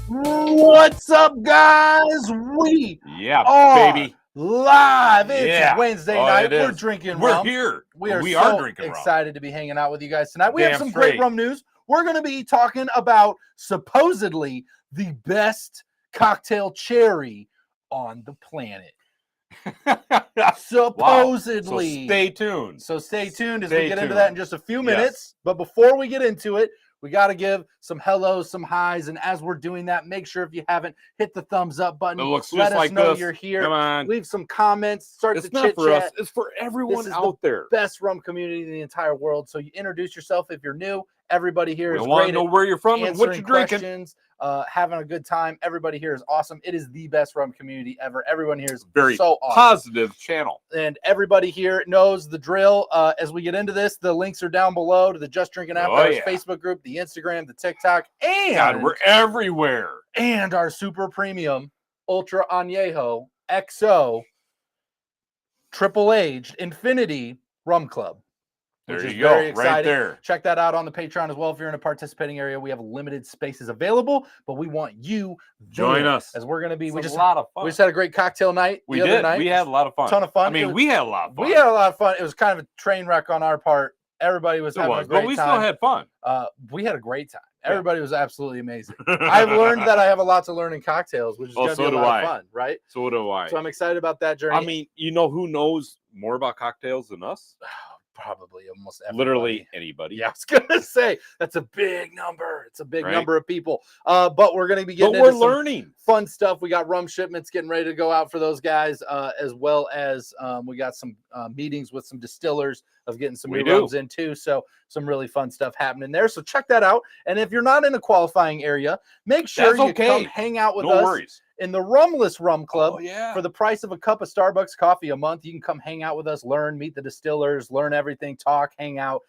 What's up, guys? We are baby. live. It's Yeah. Wednesday Oh, night. it We're is. drinking We're rum. here. We are so drinking excited to be hanging out with you guys tonight. We have Damn some great straight. rum news. We're going to be talking about supposedly the best cocktail cherry on the planet. Supposedly. Wow. So stay tuned. So stay tuned as Stay we get into tuned. that in just a few minutes. But before we get into it, we got to give some hellos, some highs. And as we're doing that, make sure if you haven't, hit the thumbs up button. It looks Let just us like know this. you're here. Come on. Leave some comments. Start It's the not chit for us. chat. It's for everyone This is out there. Best rum community in the entire world. So you introduce yourself if you're new. Everybody here is We want great to know at where you're from and what answering you're drinking. questions, having a good time. Everybody here is awesome. It is the best rum community ever. Everyone here is Very so awesome. positive channel. And everybody here knows the drill. As we get into this, the links are down below to the Just Drinking After Hours Facebook group, the Instagram, the TikTok, and God, we're everywhere. And our super premium Ultra Añejo XO Triple Aged Infinity Rum Club. There Which you is go, very exciting. right there. Check that out on the Patreon as well. If you're in a participating area, we have limited spaces available, but we want you Join us as we're going to be. It's We a just lot of fun. We just had a great cocktail night. We the did. Other night. We had a lot of fun. Ton of fun. I mean, we had a lot of fun. We had a lot of fun. It was kind of a train wreck on our part. Everybody was having a great time. But we still had fun. We had a great time. Everybody was absolutely amazing. I've learned that I have a lot to learn in cocktails, which is going to be a lot of fun, right? So do I. So I'm excited about that journey. I mean, you know who knows more about cocktails than us? Probably almost everybody. Literally anybody. Yeah, I was gonna say that's a big number. It's a big number of people. But we're gonna be getting into learning fun stuff. We got rum shipments getting ready to go out for those guys, as well as we got some meetings with some distillers of getting some new rums in too. So some really fun stuff happening there. So check that out. And if you're not in a qualifying area, make sure you come hang out with us. In the Rumless Rum Club, for the price of a cup of Starbucks coffee a month, you can come hang out with us, learn, meet the distillers, learn everything, talk, hang out,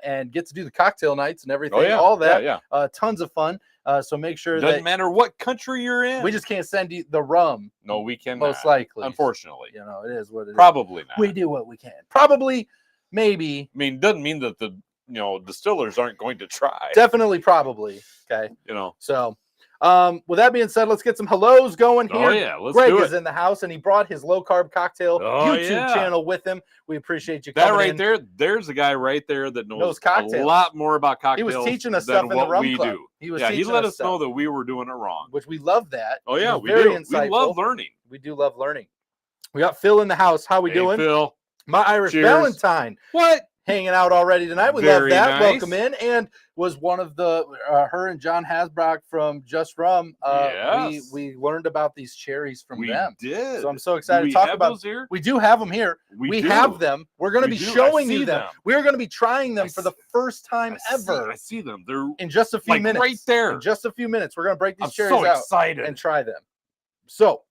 and get to do the cocktail nights and everything, all that. Tons of fun. So make sure doesn't matter what country you're in. We just can't send you the rum. No, we can most likely. Unfortunately, you know, it is what it Probably is. not. We do what we can. Probably, maybe. I mean, doesn't mean that the distillers aren't going to try. Definitely, probably. Okay. So. With that being said, let's get some hellos going here. Oh, yeah, let's Greg do it. is in the house, and he brought his low-carb cocktail YouTube channel with him. We appreciate you coming in. There, there's a guy right there that knows cocktails. A lot more about cocktails. He was teaching us stuff in the Rum Club. He let us know that we were doing it wrong. Which we love that. Oh, yeah, we very do. Insightful. We love learning. We do love learning. We got Phil in the house. How we doing? Phil. My Irish Valentine. What? Hanging out already tonight. We Very love that. Nice. Welcome in. And was one of the her and John Hasbrock from Just Rum. We learned about these cherries from them. We did. So I'm so excited to talk about those here. We do have them here. We have them. We're going to be showing you them. We're going to be trying them for the first time ever. I see them. They're in just a few minutes. Right there. In just a few minutes, we're going to break these cherries so out excited. And try them. So,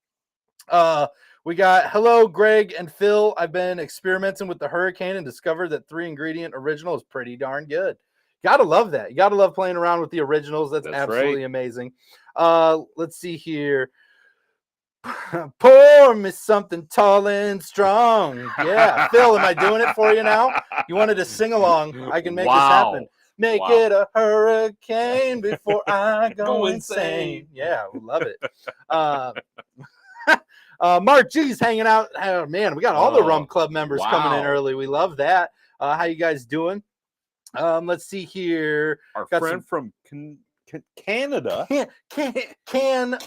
we got hello, Greg and Phil. I've been experimenting with the Hurricane and discovered that 3-ingredient original is pretty darn good. Gotta love that. You gotta love playing around with the originals. That's absolutely amazing. Let's see here. Pour me something tall and strong. Yeah, Phil, am I doing it for you now? You wanted to sing along? I can make this happen. Make it a hurricane before I go insane. Yeah, we love it. Mark G's hanging out. Oh, man, we got all the Rum Club members coming in early. We love that. How you guys doing? Let's see here. Our friend from Canada. Canada.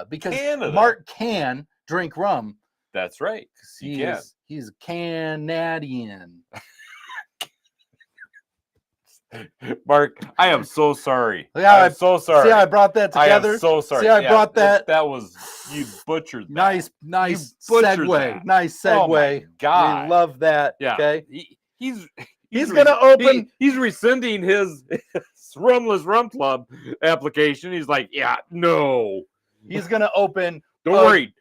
Because Mark can drink rum. That's right. He's Canadian. Mark, I am so sorry. Yeah, I'm so sorry. See how I brought that together? I am so sorry. See how I brought that? That was, you butchered that. Nice segue. That. Nice segue. Oh my God. We love that. Yeah. Okay. He's going to open. He's rescinding his Rumless Rum Club application. He's like, yeah, no. He's going to open. Don't worry,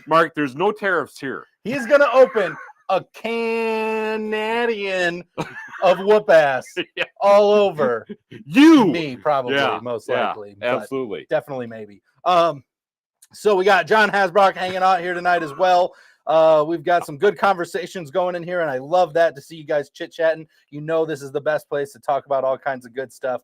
Mark, there's no tariffs here. He's going to open a Canadian of whoop ass all over me, probably, most likely. Absolutely. Definitely, maybe. So we got John Hasbrock hanging out here tonight as well. We've got some good conversations going in here, and I love that to see you guys chit-chatting. You know this is the best place to talk about all kinds of good stuff.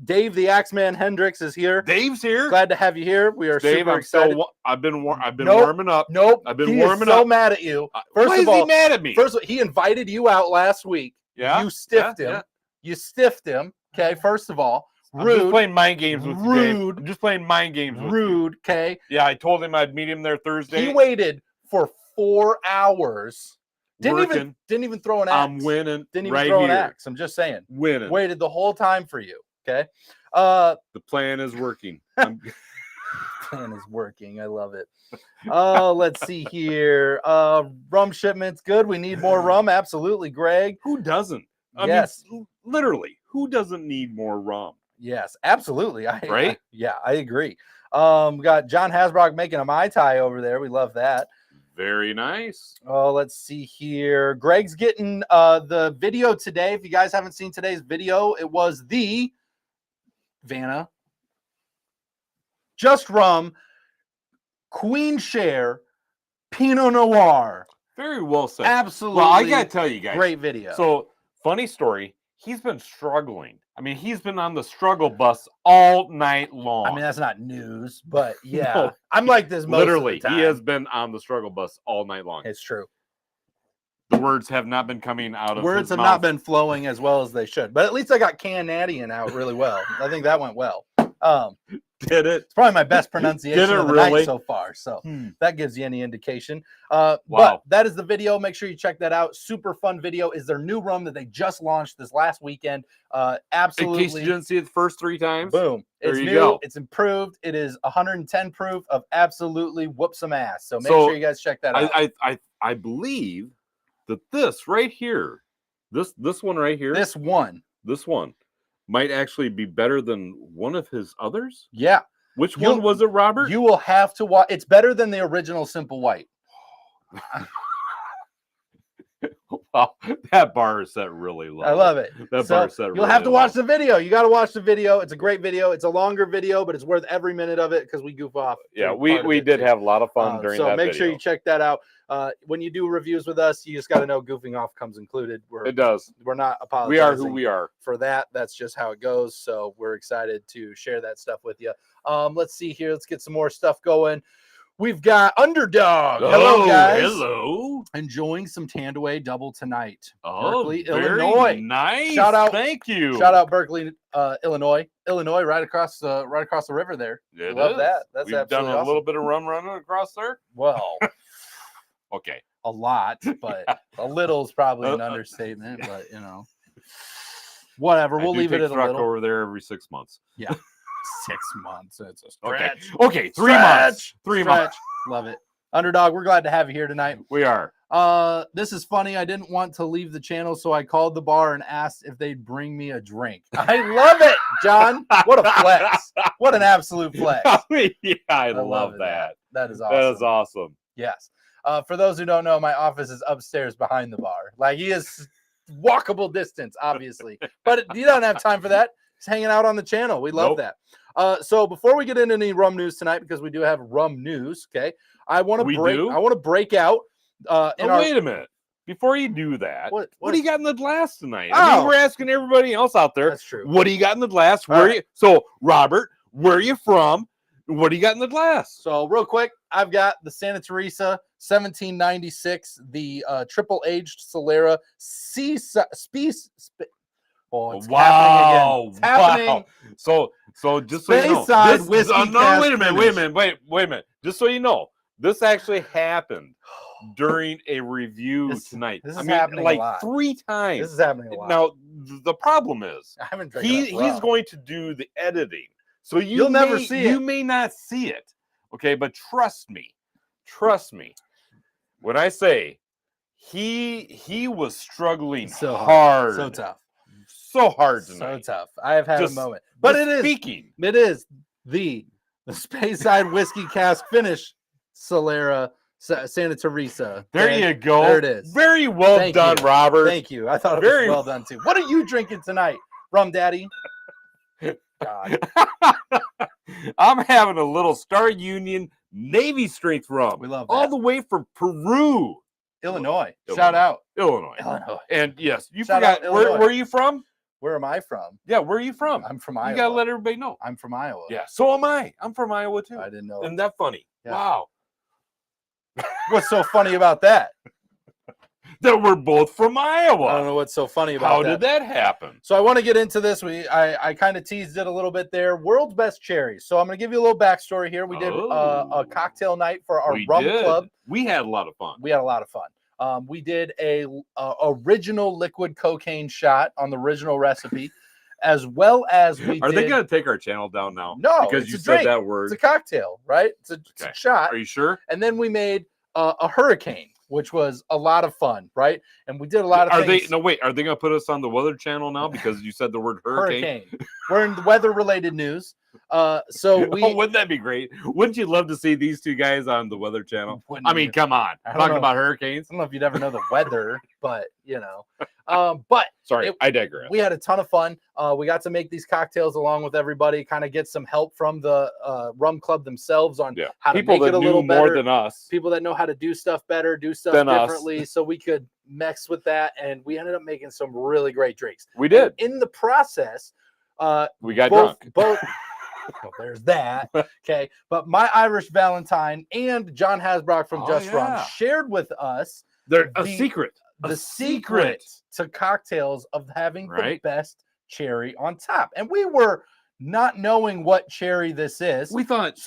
Dave the Axeman Hendricks is here. Dave's here. Glad to have you here. We are Dave, super excited. I've been Nope. warming up. Nope. I've been he warming is so up. mad at you. Why First is of all, he mad at me? First of all, he invited you out last week. Yeah. You stiffed him. Yeah. You stiffed him. Okay. First of all, I'm just rude. playing mind games with you, Dave. Rude. I'm just playing mind games with you. Rude. Okay. Yeah, I told him I'd meet him there Thursday. He waited for 4 hours. Didn't even throw an axe. I'm winning. Didn't even right throw here. an axe. I'm just saying. Winning. Waited the whole time for you. Okay. The plan is working. Plan is working. I love it. Let's see here. Rum shipments good. We need more rum. Absolutely, Greg. Who doesn't? I mean, literally, who doesn't need more rum? Yes, absolutely. Right? I agree. We got John Hasbrock making a Mai Tai over there. We love that. Very nice. Oh, let's see here. Greg's getting the video today. If you guys haven't seen today's video, it was the Vanna Just Rum Queen Share Pinot Noir. Very well said. Absolutely. Well, I gotta tell you guys. Great video. So, funny story. He's been struggling. I mean, he's been on the struggle bus all night long. I mean, that's not news, but yeah, No. I'm like this most Literally, of the time. he has been on the struggle bus all night long. It's true. The words have not been coming out of Words his have mouth. not been flowing as well as they should, but at least I got Canadian out really well. I think that went well. Did it? It's probably my best pronunciation Did it of the really? night so far. So that gives you any indication. Wow. But that is the video. Make sure you check that out. Super fun video. Is their new rum that they just launched this last weekend. Absolutely. In case you didn't see it the first 3 times. Boom. There It's you new. go. It's improved. It is 110 proof of absolutely whoop some ass. So make sure you guys check that out. I believe that this right here, this one right here, this one might actually be better than one of his others. Yeah. Which one was it, Robert? You will have to watch. It's better than the original Simple White. Wow, that bar is set really low. I love it. That So bar is set really you'll have to watch low. the video. You got to watch the video. It's a great video. It's a longer video, but it's worth every minute of it because we goof off. Yeah, we did have a lot of fun during that So make video. sure you check that out. When you do reviews with us, you just got to know goofing off comes included. It does. We're not apologizing. We are who we are. For that. That's just how it goes. So we're excited to share that stuff with you. Let's see here. Let's get some more stuff going. We've got Underdog. Hello, guys. Hello. Enjoying some Tandaway double tonight. Oh, Berkeley, very Illinois. Nice. Shout out. Thank you. Shout out Berkeley, Illinois. Illinois, right across the river there. It Love is. that. That's We've done absolutely a awesome. little bit of rum running across there. Well, Okay. a lot, but a little is probably an understatement. But whatever. We'll leave it at a little. over there every 6 months. Yeah. 6 months. It's a Okay. stretch. Okay. 3 months. 3 Stretch. months. Love it. Underdog, we're glad to have you here tonight. We are. This is funny. I didn't want to leave the channel, so I called the bar and asked if they'd bring me a drink. I love it, John. What a flex. What an absolute flex. Yeah, I love it, that. That is awesome. That is awesome. Yes. For those who don't know, my office is upstairs behind the bar. Like, he is walkable distance, obviously. But you don't have time for that. He's hanging out on the channel. We love that. So before we get into any rum news tonight, because we do have rum news, okay, I want to break out. Wait a minute. Before you do that, what do you got in the glass tonight? Oh, I mean, we're asking everybody else out there. That's true. What do you got in the glass? So, Robert, where are you from? What do you got in the glass? So, real quick, I've got the Santa Teresa 1796, the triple aged Solera Oh, it's happening again. It's happening. Wow. So just so you know, Bayside whiskey no, wait a finish. minute. Just so you know, this actually happened during a review tonight. This is happening like a lot. 3 times. This is happening a lot. Now, the problem is I haven't drank he's going to do the editing. So You'll never see it. You may not see it. Okay, but trust me. When I say he was struggling so hard. So tough. So hard tonight. So tough. I have had a moment. But it is the Speyside whiskey cask finish Solera Santa Teresa. There you go. There it is. Very well done, Robert. Thank you. I thought it was well done too. What are you drinking tonight, Rum Daddy? God. I'm having a little Star Union Navy strength rum. We love that. All the way from Peru. Illinois. Shout out. Illinois. Illinois. And yes, you Shout forgot. out Where Illinois. are you from? Where am I from? Yeah, where are you from? I'm from You Iowa. gotta let everybody know. I'm from Iowa. Yeah, so am I. I'm from Iowa too. I didn't know. Isn't that funny? Yeah. Wow. What's so funny about that? That we're both from Iowa. I don't know what's so funny about How that. did that happen? So I want to get into this. I kind of teased it a little bit there. World's best cherries. So I'm going to give you a little backstory here. We did a cocktail night for our rum club. We had a lot of fun. We had a lot of fun. We did a original liquid cocaine shot on the original recipe, as well as we Are they going to take our channel down now? No, because you said that word. It's a cocktail, right? It's a shot. Are you sure? And then we made a hurricane, which was a lot of fun, right? And we did a lot of things. Are they going to put us on the Weather Channel now because you said the word hurricane? We're in the weather-related news. Wouldn't that be great? Wouldn't you love to see these two guys on the Weather Channel? I mean, come on, talking about hurricanes. I don't know if you'd ever know the weather, but you know. But sorry, I digress. We had a ton of fun. We got to make these cocktails along with everybody. Kind of get some help from the rum club themselves on how to make it a little better. More than us. People that know how to do stuff better, do stuff differently, so we could mix with that. And we ended up making some really great drinks. We did. And in the process, we got drunk. Well, there's that. Okay. But my Irish Valentine and John Hasbrock from Just Rum shared with us a secret to cocktails of having the best cherry on top. And we were not knowing what cherry this is. We thought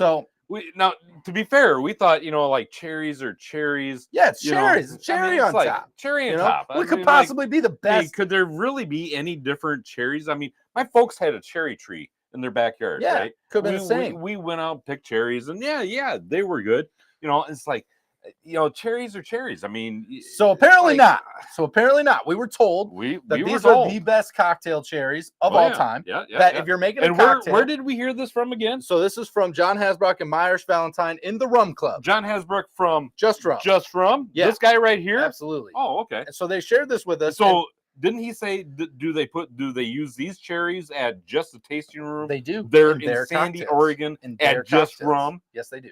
now, to be fair, we thought, like cherries or cherries. Yeah, it's cherries. It's cherry on top. Cherry on top. What could possibly be the best? Could there really be any different cherries? I mean, my folks had a cherry tree in their backyard, right? Could be the same. We went out and picked cherries, and they were good. It's like, cherries are cherries. I mean, so apparently not. We were told that these are the best cocktail cherries of all time. If you're making a cocktail. Where did we hear this from again? So this is from John Hasbrock and my Irish Valentine in the Rum Club. John Hasbrock from Just Rum. Just Rum? Yeah. This guy right here? Absolutely. Oh, okay. And so they shared this with us. So didn't he say, do they use these cherries at Just a Tasting Room? They do. They're in Sandy, Oregon at Just Rum? Yes, they do.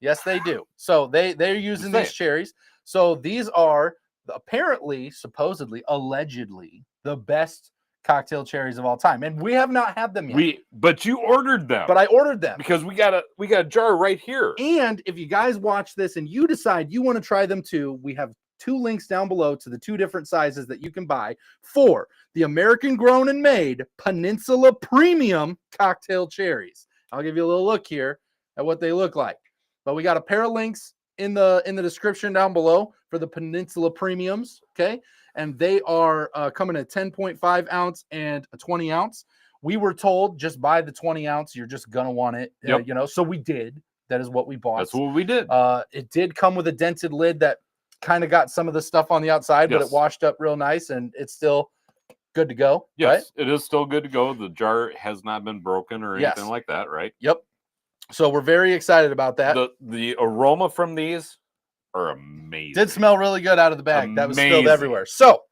Yes, they do. So they're using these cherries. So these are apparently, supposedly, allegedly the best cocktail cherries of all time, and we have not had them yet. But you ordered them. But I ordered them because we got a jar right here. And if you guys watch this and you decide you want to try them too, we have 2 links down below to the 2 different sizes that you can buy for the American grown and made Peninsula Premium cocktail cherries. I'll give you a little look here at what they look like. But we got a pair of links in the description down below for the Peninsula Premiums, okay? And they are coming at 10.5 ounce and a 20 ounce. We were told just buy the 20 ounce. You're just gonna want it, So we did. That is what we bought. That's what we did. It did come with a dented lid that kind of got some of the stuff on the outside, but it washed up real nice, and it's still good to go. Yes, it is still good to go. The jar has not been broken or anything like that, right? Yep. So we're very excited about that. The aroma from these are amazing. Did smell really good out of the bag. That was spilled everywhere. So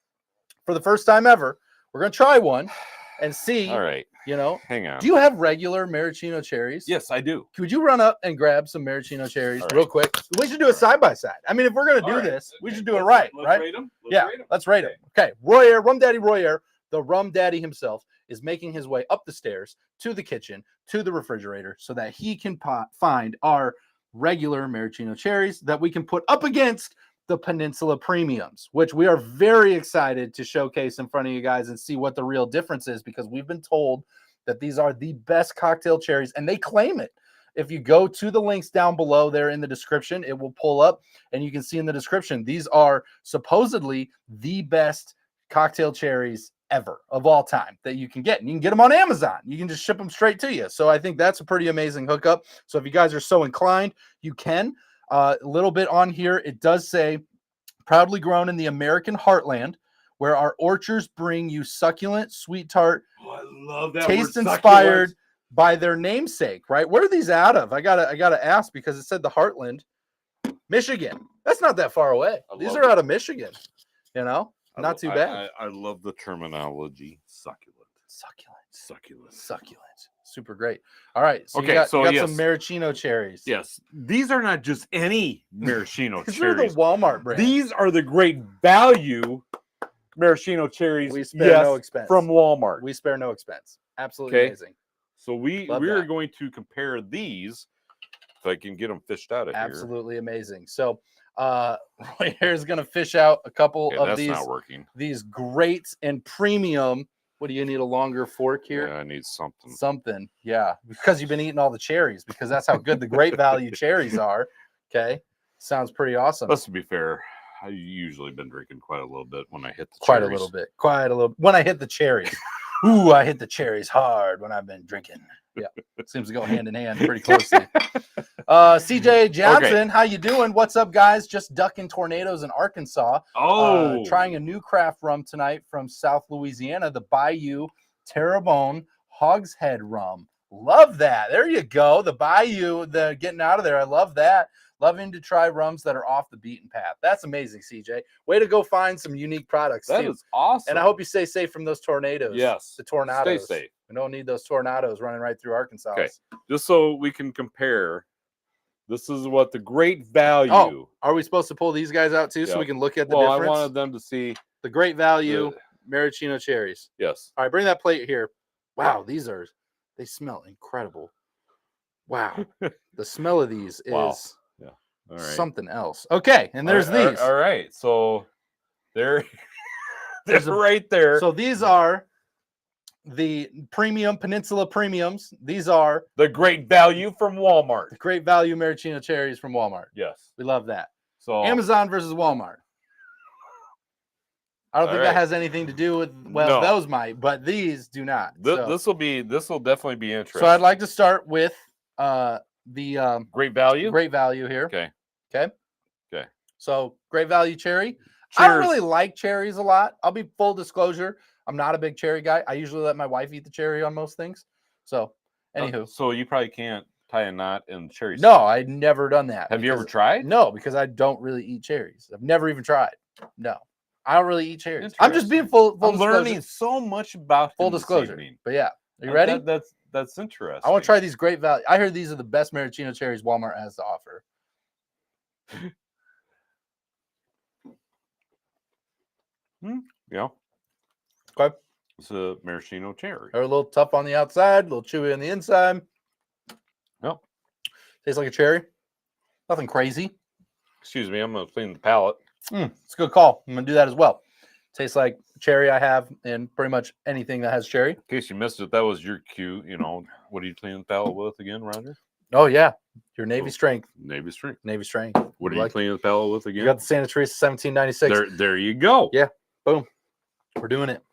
for the first time ever, we're going to try one and see. All right. Hang on. Do you have regular maraschino cherries? Yes, I do. Could you run up and grab some maraschino cherries real quick? We should do it side by side. I mean, if we're going to do this, we should do it right, right? Rate them. Let's rate them. Okay. Royer, Rum Daddy Royer, the Rum Daddy himself, is making his way up the stairs to the kitchen, to the refrigerator, so that he can find our regular maraschino cherries that we can put up against the Peninsula Premiums, which we are very excited to showcase in front of you guys and see what the real difference is, because we've been told that these are the best cocktail cherries, and they claim it. If you go to the links down below there in the description, it will pull up, and you can see in the description, these are supposedly the best cocktail cherries ever of all time that you can get, and you can get them on Amazon. You can just ship them straight to you. So I think that's a pretty amazing hookup. So if you guys are so inclined, you can. A little bit on here, it does say proudly grown in the American heartland, where our orchards bring you succulent, sweet tart, I love that taste inspired by their namesake. Right? Where are these out of? I gotta ask, because it said the heartland, Michigan. That's not that far away. These are out of Michigan. Not too bad. I love the terminology. Succulent. Super great. All right. So you got some maraschino cherries. Yes. These are not just any maraschino These cherries. are the Walmart brand. These are the great value maraschino cherries. We spare no Yes, expense. from Walmart. We spare no expense. Absolutely amazing. So we're going to compare these. If I can get them fished out of here. Absolutely amazing. So Roy here's going to fish out a couple of that's these. not working. These great and premium. What do you need? A longer fork here? Yeah, I need something. Something. Yeah, because you've been eating all the cherries. Because that's how good the great value cherries are. Okay, sounds pretty awesome. Let's be fair. I usually been drinking quite a little bit when I hit the Quite cherries. a little bit. Quite a little. When I hit the cherries. Ooh, I hit the cherries hard when I've been drinking. Yeah, seems to go hand in hand pretty closely. CJ Johnson, how you doing? What's up, guys? Just ducking tornadoes in Arkansas. Trying a new craft rum tonight from South Louisiana, the Bayou Terrebonne Hogshead Rum. Love that. There you go. The Bayou, the getting out of there. I love that. Loving to try rums that are off the beaten path. That's amazing, CJ. Way to go find some unique products. That is awesome. And I hope you stay safe from those tornadoes. Yes. The tornadoes. Stay safe. We don't need those tornadoes running right through Arkansas. Okay. Just so we can compare, this is what the great value. Oh, are we supposed to pull these guys out too so we can look at the difference? I wanted them to see the great value maraschino cherries. Yes. All right, bring that plate here. Wow, they smell incredible. Wow. The smell of these is something else. Okay, and there's these. All right. So they're right there. So these are the premium Peninsula premiums. These are the great value from Walmart. The great value maraschino cherries from Walmart. Yes. We love that. So Amazon versus Walmart. I don't think that has anything to do with those might, but these do not. This will definitely be interesting. So I'd like to start with the great value. Great value here. Okay. So great value cherry. Cheers. I don't really like cherries a lot. I'll be full disclosure. I'm not a big cherry guy. I usually let my wife eat the cherry on most things. So anywho. So you probably can't tie a knot in cherries. No, I've never done that. Have you ever tried? No, because I don't really eat cherries. I've never even tried. No. I don't really eat cherries. I'm just being full disclosure. Learning so much about full disclosure. But yeah. Are you ready? That's interesting. I want to try these great value. I heard these are the best maraschino cherries Walmart has to offer. Yeah. Okay. It's a maraschino cherry. They're a little tough on the outside, a little chewy on the inside. Yep. Tastes like a cherry. Nothing crazy. Excuse me, I'm going to clean the palate. It's a good call. I'm going to do that as well. Tastes like cherry I have in pretty much anything that has cherry. In case you missed it, that was your cue. What are you cleaning the palate with again, Roger? Oh, yeah. Your Navy strength. Navy strength. Navy strength. What are you cleaning the palate with again? You got the Santa Teresa 1796. There you go. Yeah. Boom. We're doing it.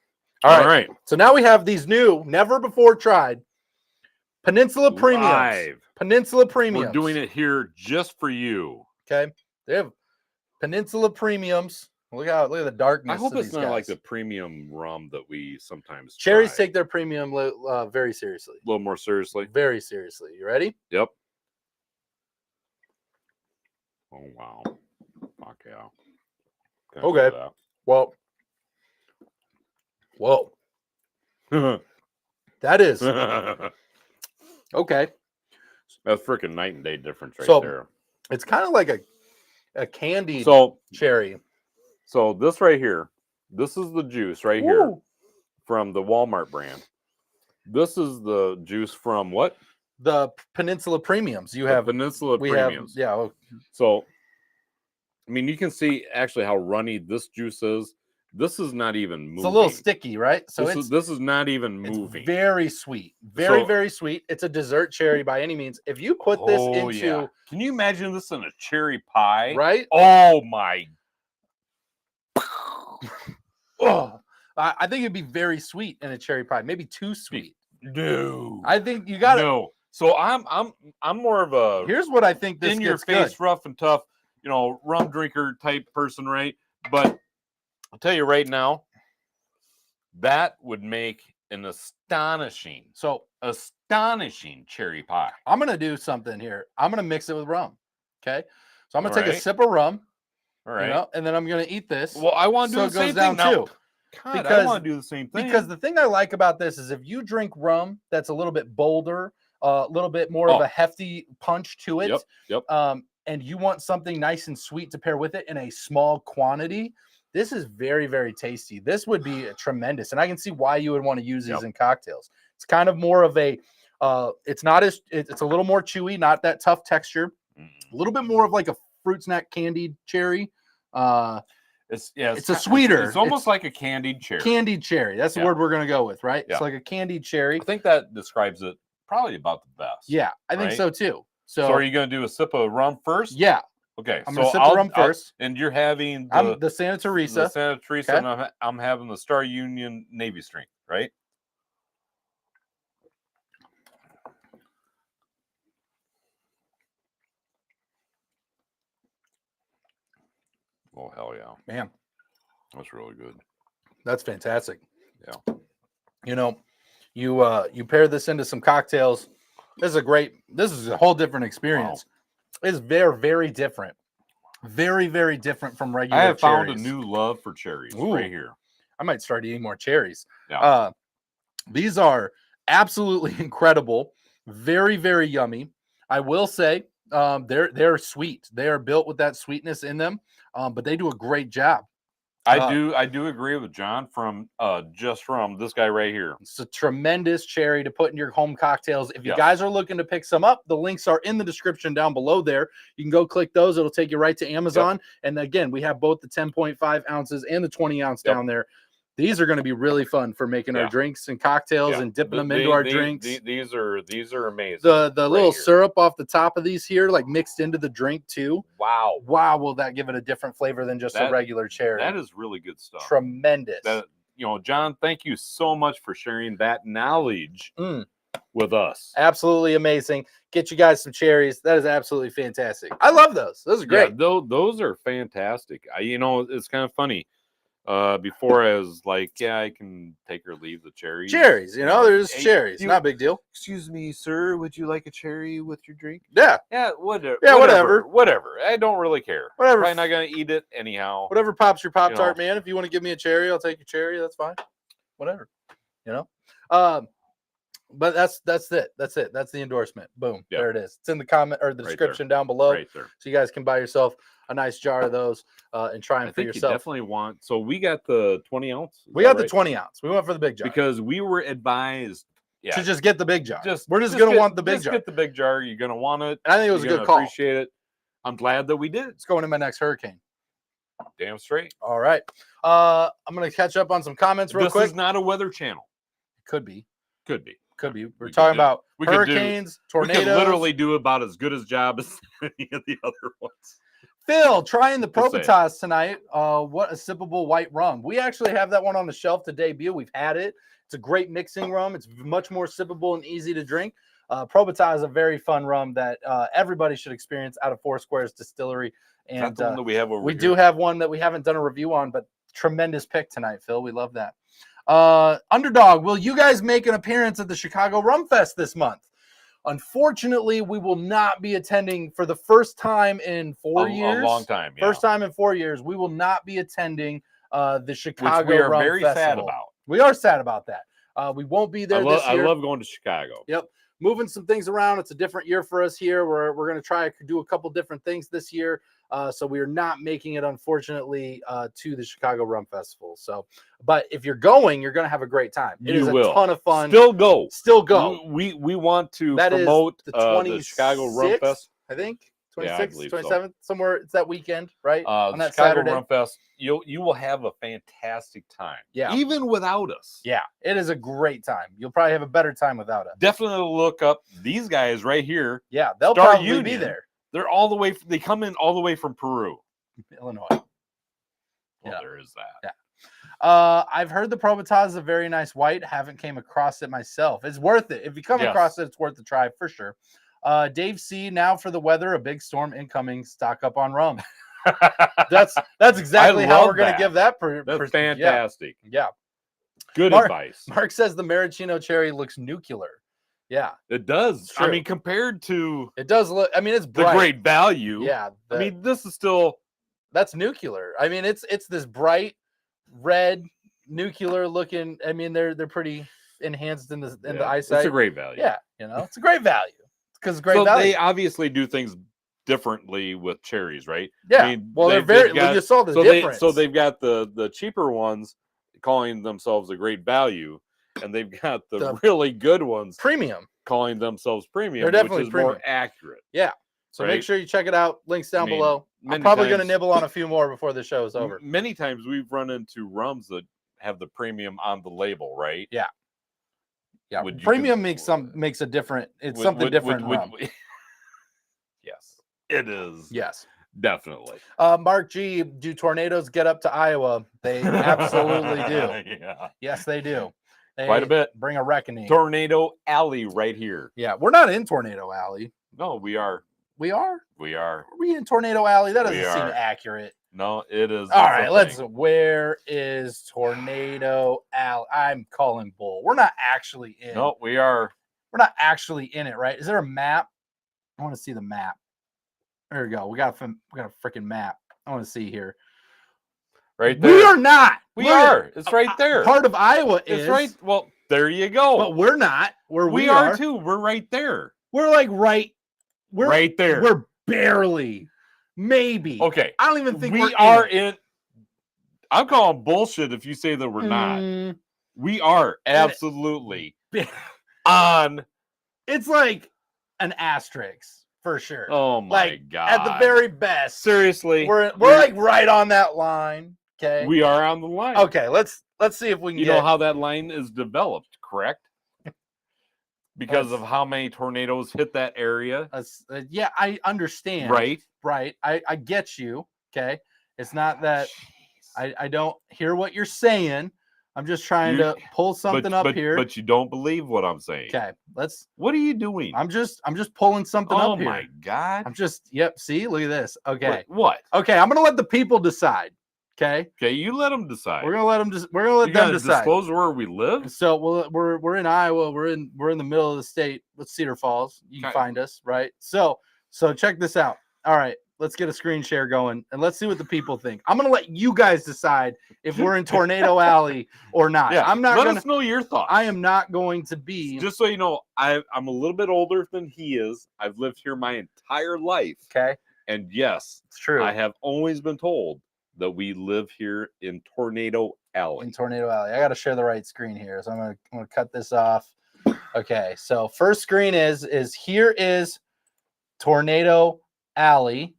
All right. So now we have these new, never before tried Peninsula Premiums. Live. Peninsula Premiums. We're doing it here just for you. Okay. They have Peninsula Premiums. Look at the darkness. I hope it's these not guys. like the premium rum that we sometimes Cherries try. take their premium very seriously. A little more seriously. Very seriously. You ready? Yep. Oh wow. Fuck yeah. Okay. Well. Whoa. That is okay. That's freaking night and day difference right there. It's kind of like a candied cherry. So this right here, this is the juice right here from the Walmart brand. This is the juice from what? The Peninsula Premiums. You have Peninsula Premiums. So, I mean, you can see actually how runny this juice is. This is not even moving. It's a little sticky, right? So this is not even moving. It's very sweet. Very sweet. It's a dessert cherry by any means. If you put this into... Can you imagine this in a cherry pie? Right? Oh, my. Oh, I think it'd be very sweet in a cherry pie. Maybe too sweet. No. I think you got it. No. So I'm more of a... Here's what I think this in your face, rough and tough, rum drinker type person, right? But I'll tell you right now, that would make an astonishing cherry pie. I'm going to do something here. I'm going to mix it with rum. Okay. So I'm going to take a sip of rum. All right. And then I'm going to eat this. Well, I want to do the same thing now. God, I want to do the same thing. Because the thing I like about this is if you drink rum that's a little bit bolder, a little bit more of a hefty punch to it, Yep. and you want something nice and sweet to pair with it in a small quantity, This is very, very tasty. This would be tremendous, and I can see why you would want to use these in cocktails. It's kind of more of a, it's a little more chewy, not that tough texture. A little bit more of like a fruit snack candied cherry. It's a sweeter. It's almost like a candied cherry. Candied cherry. That's the word we're gonna go with, right? Yeah. It's like a candied cherry. I think that describes it probably about the best. Yeah, I think so too. So are you gonna do a sip of rum first? Yeah. Okay. I'm gonna sip the rum first. And you're having the Santa Teresa. The Santa Teresa, and I'm having the Star Union Navy Strength, right? Oh, hell yeah. Man. That's really good. That's fantastic. Yeah. You know, you pair this into some cocktails. This is a whole different experience. Wow. It's very, very different. Very, very different from regular cherries. I have found cherries. a new love for cherries right here. I might start eating more cherries. Yeah. These are absolutely incredible. Very, very yummy. I will say they're sweet. They are built with that sweetness in them, but they do a great job. I do agree with John from Just Rum, this guy right here. It's a tremendous cherry to put in your home cocktails. If you guys are looking to pick some up, the links are in the description down below there. You can go click those. It'll take you right to Amazon. And again, we have both the 10.5 ounces and the 20 ounce down there. These are going to be really fun for making our drinks and cocktails and dipping them into our drinks. These are amazing. The little syrup off the top of these here, like mixed into the drink too. Wow. Will that give it a different flavor than just a regular cherry? That is really good stuff. Tremendous. John, thank you so much for sharing that knowledge with us. Absolutely amazing. Get you guys some cherries. That is absolutely fantastic. I love those. Those are great. Yeah, those are fantastic. It's kind of funny. Before I was like, I can take or leave the cherries. Cherries, there's cherries. Not a big deal. Excuse me, sir. Would you like a cherry with your drink? Yeah. Yeah, whatever. Yeah, whatever. Whatever. I don't really care. Whatever. Probably not going to eat it anyhow. Whatever pops your Pop-Tart, man. If you want to give me a cherry, I'll take your cherry. That's fine. Whatever. But that's it. That's it. That's the endorsement. Boom. Yep. There it is. It's in the comment or the description down below. Right there. So you guys can buy yourself a nice jar of those and try them for yourself. You definitely want. So we got the 20 ounce. We got the 20 ounce. We went for the big jar because we were advised to just get the big jar. We're just gonna want the big jar. Get the big jar. You're gonna want it. And I think it was a good call. Appreciate it. I'm glad that we did. It's going in my next hurricane. Damn straight. All right. I'm gonna catch up on some comments real quick. This is not a weather channel. Could be. We're talking about hurricanes, tornadoes. We could literally do about as good a job as any of the other ones. Phil, trying the Probitas tonight. What a sippable white rum. We actually have that one on the shelf to debut. We've had it. It's a great mixing rum. It's much more sippable and easy to drink. Probitas is a very fun rum that everybody should experience out of Four Squares Distillery. And that's the one that we have over here. Do have one that we haven't done a review on, but tremendous pick tonight, Phil. We love that. Underdog, will you guys make an appearance at the Chicago Rum Fest this month? Unfortunately, we will not be attending for the first time in 4 years. A long time, First time in 4 years. We will not be attending the Chicago Rum Festival. Which we are very sad about. We are sad about that. We won't be there this year. I love going to Chicago. Yep. Moving some things around. It's a different year for us here. We're going to try to do a couple different things this year. So we are not making it, unfortunately, to the Chicago Rum Festival. So, but if you're going, you're going to have a great time. It is a ton of fun. Still go. We want to promote the Chicago Rum Fest. I think 26th, 27th, somewhere. It's that weekend, right? On that Chicago Saturday. Rum Fest. You will have a fantastic time. Yeah. Even without us. Yeah. It is a great time. You'll probably have a better time without us. Definitely look up these guys right here. Yeah. They'll probably be there. They're all the way. They come in all the way from Peru, Illinois. Well, there is that. Yeah. I've heard the Probitas is a very nice white. Haven't came across it myself. It's worth it. If you come across it, it's worth the try for sure. Dave C. Now for the weather, a big storm incoming. Stock up on rum. That's exactly how we're going to give that. That's fantastic. Yeah. Good advice. Mark says the maraschino cherry looks nuclear. Yeah, it does. I mean, compared to it does look. I mean, it's bright. The great value. Yeah, I mean, this is still that's nuclear. I mean, it's this bright red nuclear looking. I mean, they're pretty enhanced in the eyesight. It's a great value. Yeah, it's a great value because it's great value. They obviously do things differently with cherries, right? Yeah. I mean, Well, they're very. You saw the difference. They've got the cheaper ones calling themselves a great value, and they've got the really good ones premium calling themselves premium, They're definitely which is premium. more accurate. Yeah. So make right? sure you check it out. Links down below. I'm many probably going to times- nibble on a few more before the show is over. Many times we've run into rums that have the premium on the label, right? Yeah. Yeah. Would you Premium makes a different. It's something different. in rum. Yes, it is. Yes. Definitely. Mark G, do tornadoes get up to Iowa? They absolutely do. Yeah. Yes, they do. They Quite a bit. Bring a reckoning. Tornado Alley right here. Yeah, we're not in Tornado Alley. No, we are. We are? We are. Are we in Tornado Alley? That doesn't We seem are. accurate. No, it is. All right, where is Tornado Alley? I'm calling bull. We're not actually in. No, we are. We're not actually in it, right? Is there a map? I want to see the map. There we go. We got a freaking map. I want to see here. Right there. We are not. We are. It's right there. Part of Iowa is. It's right. Well, there you go. But we're not. We are too. We're right there. We're like right. We're right there. We're barely. Maybe. Okay. I don't even think we are in. I'm calling bullshit if you say that we're not. We are absolutely on. It's like an asterisk for sure. Oh my god! At the very best, seriously, we're like right on that line. Okay, we are on the line. Okay, let's see if we can. You know how that line is developed, correct? Because of how many tornadoes hit that area. Yeah, I understand. Right. I get you. Okay, it's not that I don't hear what you're saying. I'm just trying to pull something up here. But you don't believe what I'm saying. Okay, What are you doing? I'm just pulling something up here. Oh my god! I'm just. Yep. See, look at this. Okay. What? Okay, I'm gonna let the people decide. Okay. Okay, you let them decide. We're gonna let them. We're gonna let them decide. Disclose where we live. So we're in Iowa. We're in the middle of the state with Cedar Falls. You can find us, right? So check this out. All right. Let's get a screen share going and let's see what the people think. I'm going to let you guys decide if we're in Tornado Alley or not. Yeah, I'm not. Let us know your thoughts. I am not going to be. Just so you know, I'm a little bit older than he is. I've lived here my entire life. Okay. And yes, it's true. I have always been told that we live here in Tornado Alley. In Tornado Alley. I got to share the right screen here. So I'm going to cut this off. Okay. So first screen is here is Tornado Alley.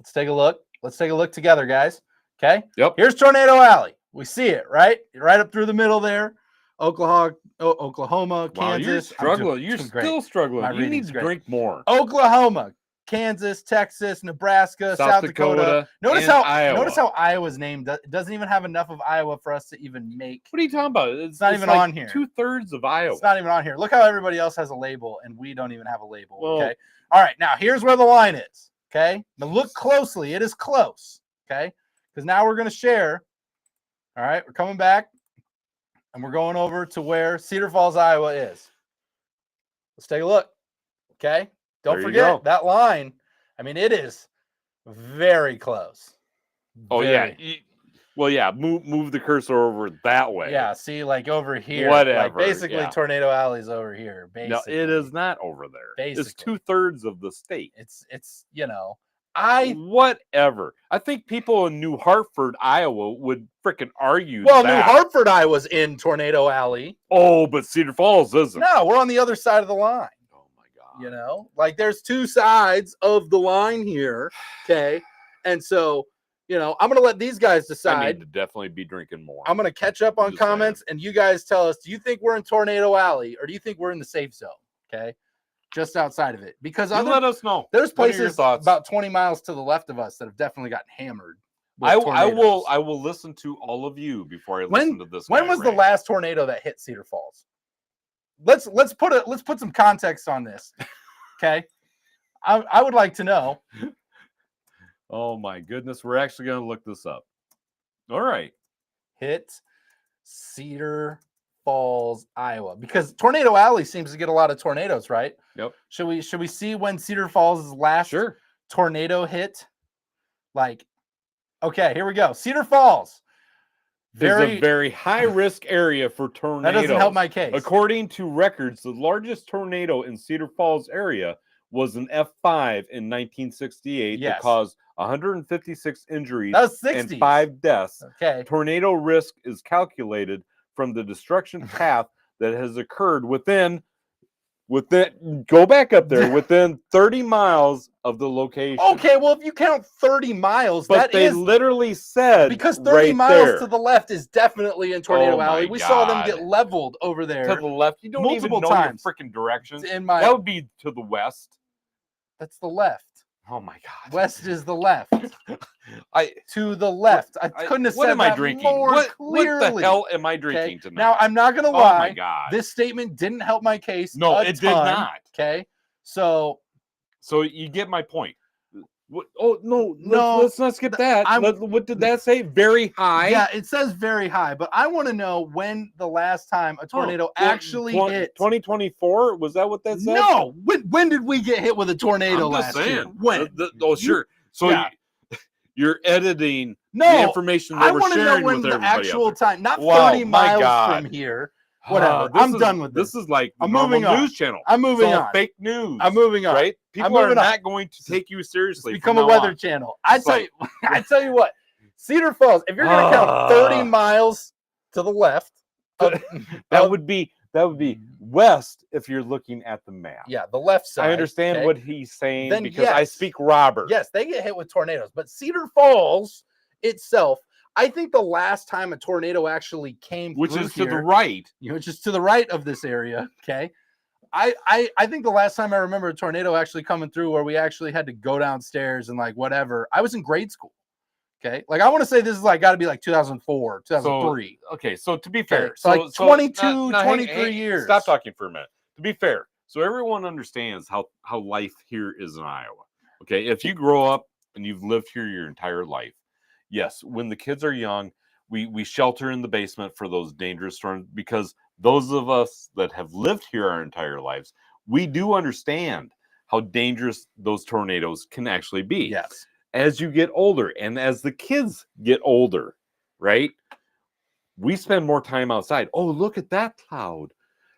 Let's take a look. Let's take a look together, guys. Okay. Yep. Here's Tornado Alley. We see it, right? Right up through the middle there. Oklahoma, Kansas. Wow, you're struggling. You're still struggling. You need to drink more. Oklahoma, Kansas, Texas, Nebraska, South Dakota. Notice how Iowa's named. It doesn't even have enough of Iowa for us to even make. What are you talking about? It's not even like on here. 2/3 of Iowa. It's not even on here. Look how everybody else has a label, and we don't even have a label. Okay. All right. Now here's where the line is. Okay. Now look closely. It is close. Okay. Because now we're going to share. All right. We're coming back and we're going over to where Cedar Falls, Iowa is. Let's take a look. Okay. Don't forget that line. I mean, it is very close. Oh, yeah. Well, yeah. Move the cursor over that way. Yeah. See, like over here. Whatever. Like basically, Tornado Alley's over here. Basically. No, it is not over there. Basically. It's 2/3 of the state. It's whatever. I think people in New Hartford, Iowa would freaking argue. Well, New Hartford, Iowa's in Tornado Alley. Oh, but Cedar Falls isn't. No, we're on the other side of the line. Oh my god. You know, like there's two sides of the line here. Okay. And so, I'm gonna let these guys decide. I need to definitely be drinking more. I'm gonna catch up on comments and you guys tell us, do you think we're in Tornado Alley or do you think we're in the safe zone? Okay. Just outside of it, because let us know. There's places about 20 miles to the left of us that have definitely gotten hammered. I will listen to all of you before I listen to this. When was the last tornado that hit Cedar Falls? Let's put some context on this. Okay, I would like to know. Oh my goodness, we're actually going to look this up. All right, hit Cedar Falls, Iowa, because Tornado Alley seems to get a lot of tornadoes, right? Yep. Should we see when Cedar Falls' last tornado hit? Like, okay, here we go. Cedar Falls. Is a very high risk area for tornadoes. That doesn't help my case. According to records, the largest tornado in Cedar Falls area was an F5 in 1968 that Yes. caused 156 injuries That was and 60s. 5 deaths. Okay. Tornado risk is calculated from the destruction path that has occurred within go back up there, within 30 miles of the location. Okay, well, if you count 30 miles, But that they is literally said because 30 right miles there, to the left is definitely in Tornado Oh Alley. my We saw them get God. leveled over there. to the left. You don't multiple even know times. your freaking directions. In my That would be to the west. That's the left. Oh my God. West is the left. I To the left. I couldn't have what said am I that drinking? more What clearly. the hell am I Okay. drinking tonight? Now I'm not gonna Oh lie. my God. This statement didn't help my case. No, a it did ton, not. Okay. So you get my point. What, oh no, No, let's not skip that. What did that say? Very high. yeah, it says very high, but I want to know when the last time a tornado actually hit. 2024? Was that what that said? No. When did we get hit with a tornado I'm just last year? saying. When? Oh, sure. So Yeah. you're editing No, the information that I we're want to know sharing when with the everybody out actual there. time, not Wow, 30 my miles God. from here. Whatever. This I'm is- done with this. This is like the I'm normal moving on. news channel. I'm moving it's all on. fake news. I'm moving on. Right? I'm People are moving on. not going to take you seriously. Become from a now weather on. channel. It's I tell you what, Cedar Falls, if you're going to count 30 miles to the left, that would be west if you're looking at the map. Yeah, the left side. I understand okay? what he's saying Then because I yes. speak Robert. Yes, they get hit with tornadoes, but Cedar Falls itself, I think the last time a tornado actually came Which through is to the here, right. which is to the right of this area. Okay. I think the last time I remember a tornado actually coming through where we actually had to go downstairs and like whatever, I was in grade school. Okay. Like I want to say this is like got to be like 2004, 2003. So to be fair, so like 22, 23 years. Stop talking for a minute. To be fair, so everyone understands how life here is in Iowa. Okay. If you grow up and you've lived here your entire life, yes, when the kids are young, we shelter in the basement for those dangerous storms because those of us that have lived here our entire lives, we do understand how dangerous those tornadoes can actually be. Yes. As you get older and as the kids get older, right? We spend more time outside. Oh, look at that cloud.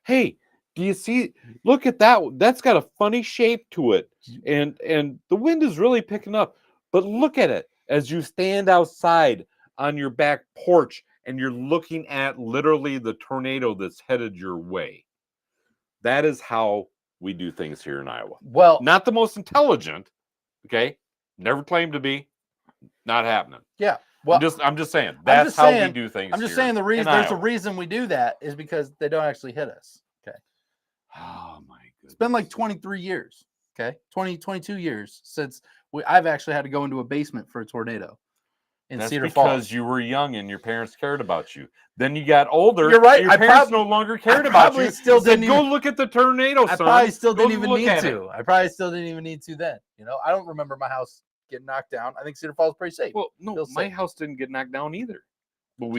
Hey, do you see? Look at that. That's got a funny shape to it. And the wind is really picking up. But look at it as you stand outside on your back porch and you're looking at literally the tornado that's headed your way. That is how we do things here in Iowa. Well, not the most intelligent, okay? Never claimed to be. Not happening. Yeah. Well, I'm just saying that's how we do things. I'm just saying the reason there's a reason we do that is because they don't actually hit us. Okay. Oh my goodness. It's been like 23 years. Okay. 22 years since I've actually had to go into a basement for a tornado in Cedar Falls. Because you were young and your parents cared about you. Then you got older. You're right. Your parents no longer cared about you. Still didn't go look at the tornado, son. I probably still didn't even need to. I probably still didn't even need to then. You know, I don't remember my house getting knocked down. I think Cedar Falls is pretty safe. Well, no, my house didn't get knocked down either. But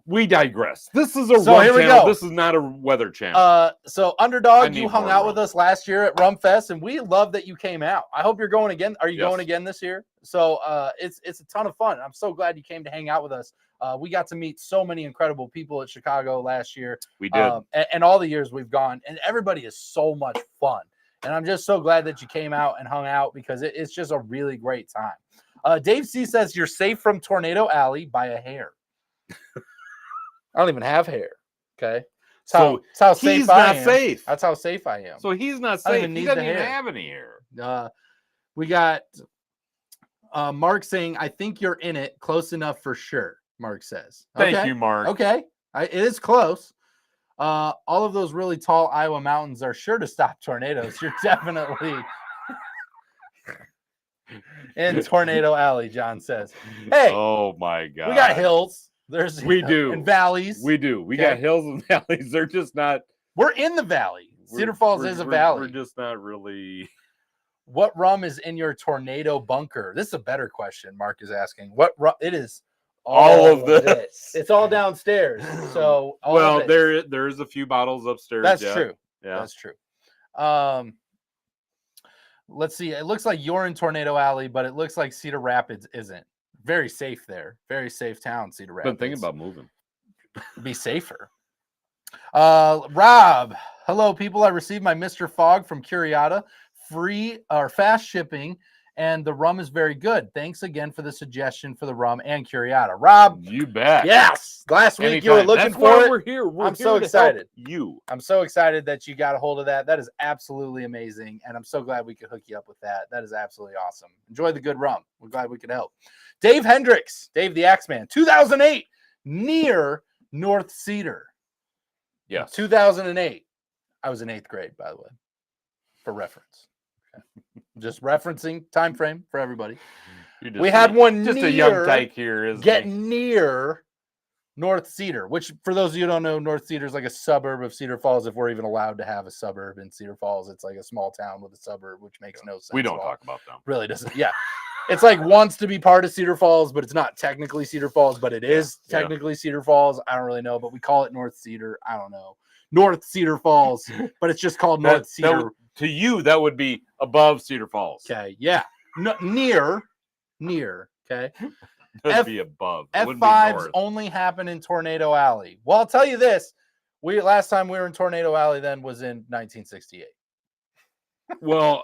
we digress. This is a rum channel. This is not a weather channel. So Underdog, you hung out with us last year at Rum Fest, and we love that you came out. I hope you're going again. Are you going again this year? So it's a ton of fun. I'm so glad you came to hang out with us. We got to meet so many incredible people at Chicago last year. We did. And all the years we've gone, and everybody is so much fun. And I'm just so glad that you came out and hung out because it's just a really great time. Dave C says you're safe from Tornado Alley by a hair. I don't even have hair. Okay. That's how safe he's I not am. safe. That's how safe I am. So he's not safe. He doesn't even have any hair. We got Mark saying, I think you're in it close enough for sure. Mark says. Thank you, Mark. Okay. It is close. All of those really tall Iowa mountains are sure to stop tornadoes. You're definitely in Tornado Alley, John says. Hey. Oh my God. We got hills. We do. And valleys. We do. We got hills and valleys. They're just not. We're in the valley. Cedar Falls is a valley. We're just not really. What rum is in your tornado bunker? This is a better question. Mark is asking. What rum? It is all of this. It's all downstairs. So there is a few bottles upstairs. That's true. Yeah, that's true. Let's see. It looks like you're in Tornado Alley, but it looks like Cedar Rapids isn't. Very safe there. Very safe town, Cedar Rapids. Been thinking about moving. Be safer. Rob, Hello, people. I received my Mr. Fogg from Curiata, free or fast shipping, and the rum is very good. Thanks again for the suggestion for the rum and Curiata. Rob, You bet. yes. Last week you were Anytime. looking That's for why it. we're here. We're I'm here so to help excited. you. I'm so excited that you got a hold of that. That is absolutely amazing. And I'm so glad we could hook you up with that. That is absolutely awesome. Enjoy the good rum. We're glad we could help. Dave Hendricks, Dave the Axeman, 2008, near North Cedar. Yes. 2008. I was in 8th grade, by the way, for reference. Okay. Just referencing time frame for everybody. We had one just near, a young tyke here, isn't get he? near North Cedar, which for those of you who don't know, North Cedar is like a suburb of Cedar Falls. If we're even allowed to have a suburb in Cedar Falls, it's like a small town with a suburb, which makes no sense. We don't at all. talk about them. Really doesn't. Yeah. It's like wants to be part of Cedar Falls, but it's not technically Cedar Falls, but it is technically Cedar Falls. I don't really know, but we call it North Cedar. I don't know. North Cedar Falls, but it's just called North Cedar. To you, that would be above Cedar Falls. Okay. Yeah. No, near. Okay. That'd be above. It wouldn't be F5s north. only happen in Tornado Alley. Well, I'll tell you this. Last time we were in Tornado Alley then was in 1968. Well,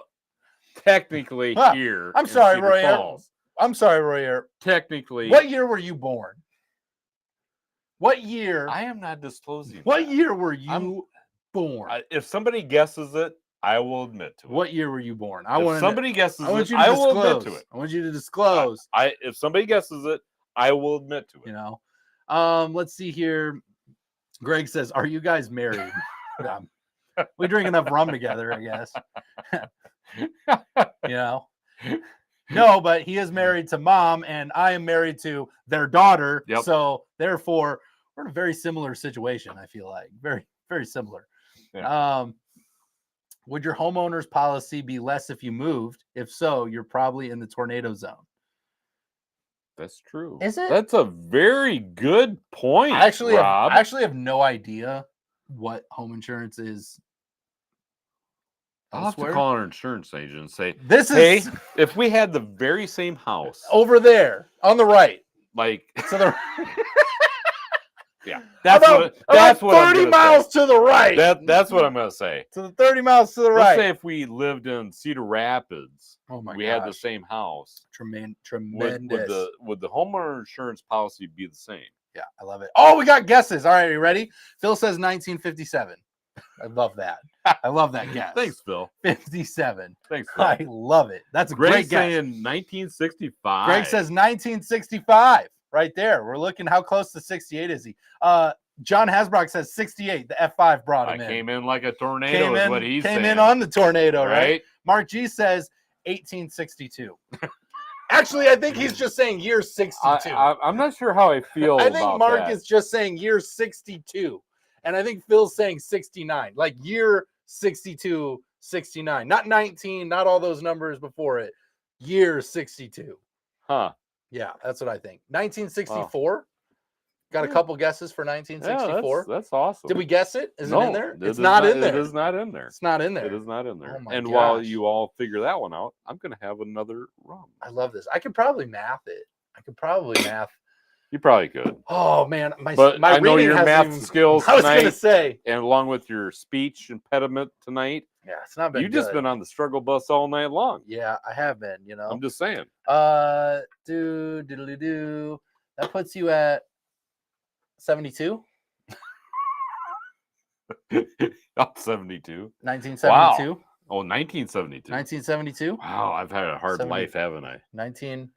technically here. I'm in sorry, Cedar Roy. Falls, I'm sorry, Roy. technically. What year were you born? What year? I am not disclosing. What that. year were you born? If somebody guesses it, I will admit to it. What year were you born? If somebody guesses I want it, you to I disclose. will admit to it. I want you to disclose. If somebody guesses it, I will admit to it. You know. Let's see here. Greg says, "Are you guys married?" We drink enough rum together, I guess. You know. No, but he is married to Mom, and I am married to their daughter. Yep. So therefore, we're in a very similar situation. I feel like very, very similar. Yeah. Would your homeowner's policy be less if you moved? If so, you're probably in the tornado zone. That's true. Is it? That's a very good point. I actually Rob. have no idea what home insurance is. I'll have to call our insurance agent and say, This hey, is if we had the very same house over there on the right. like So the yeah, that's about 30 miles to the right. That's what I'm gonna say. To the 30 miles to the Let's right. say if we lived in Cedar Rapids, we had the same house. Tremendous. Would the homeowner insurance policy be the same? Yeah, I love it. Oh, we got guesses. All right, are you ready? Phil says 1957. I love that. I love that guess. Thanks, Phil. 57. Thanks, Phil. I love it. That's a Greg's great guess. saying 1965. Greg says 1965. Right there. We're looking how close to 68 is he? John Hasbrock says 68. The F5 brought him in. Came in like a tornado is what he's saying. Came in on the tornado, right? Right? Mark G says 1862. Actually, I think he's just saying year 62. I'm not sure how I feel I think about Mark that. is just saying year 62. And I think Phil's saying 69. Like year 62, 69. Not 19, not all those numbers before it. Year 62. Huh. Yeah, that's what I think. 1964. Got a couple guesses for 1964. Yeah, that's awesome. Did we guess it? Is it in there? It's not in there. It is not in there. It's not in there. It is not in there. Oh my and gosh. while you all figure that one out, I'm going to have another rum. I love this. I could probably math it. You probably could. Oh man, my I know reading your hasn't math even- skills I was tonight, gonna say, and along with your speech impediment tonight, yeah, it's not been. you've just been on the struggle bus all night long. Yeah, I have been. You know. I'm just saying. Do. That puts you at 72. I'm 72. 1972. Wow. Oh, 1972. 1972. Wow, I've had a hard 70. life, haven't I? 19. Wow.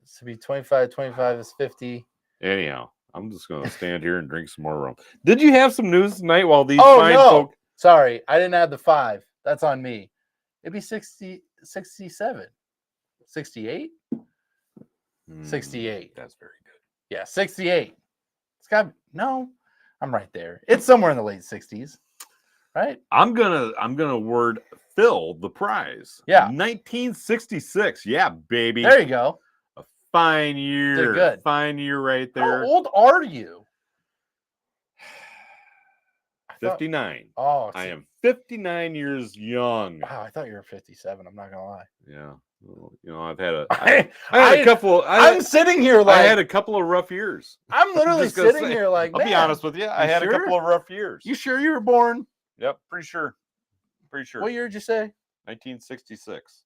This would be 25. 25 is 50. Anyhow, I'm just going to stand here and drink some more rum. Did you have some news tonight while these Oh, fine no. folk... Sorry, I didn't add the 5. That's on me. It'd be 60, 67. 68? 68. That's very good. Yeah, 68. It's got no. I'm right there. It's somewhere in the late 60s. Right? I'm gonna word Phil the prize. Yeah. 1966. Yeah, baby. There you go. A fine year. Did good. Fine year right there. How old are you? 59. Oh, I am 59 years young. Wow, I thought you were 57. I'm not gonna lie. Yeah. Well, you know, I've had a, I I had a couple. I'm sitting here like I had a couple of rough years. I'm literally Just gonna sitting say, here like, I'll be man, honest with you. I you had a sure? couple of rough years. You sure you were born? Yep, pretty sure. Pretty sure. What year did you say? 1966.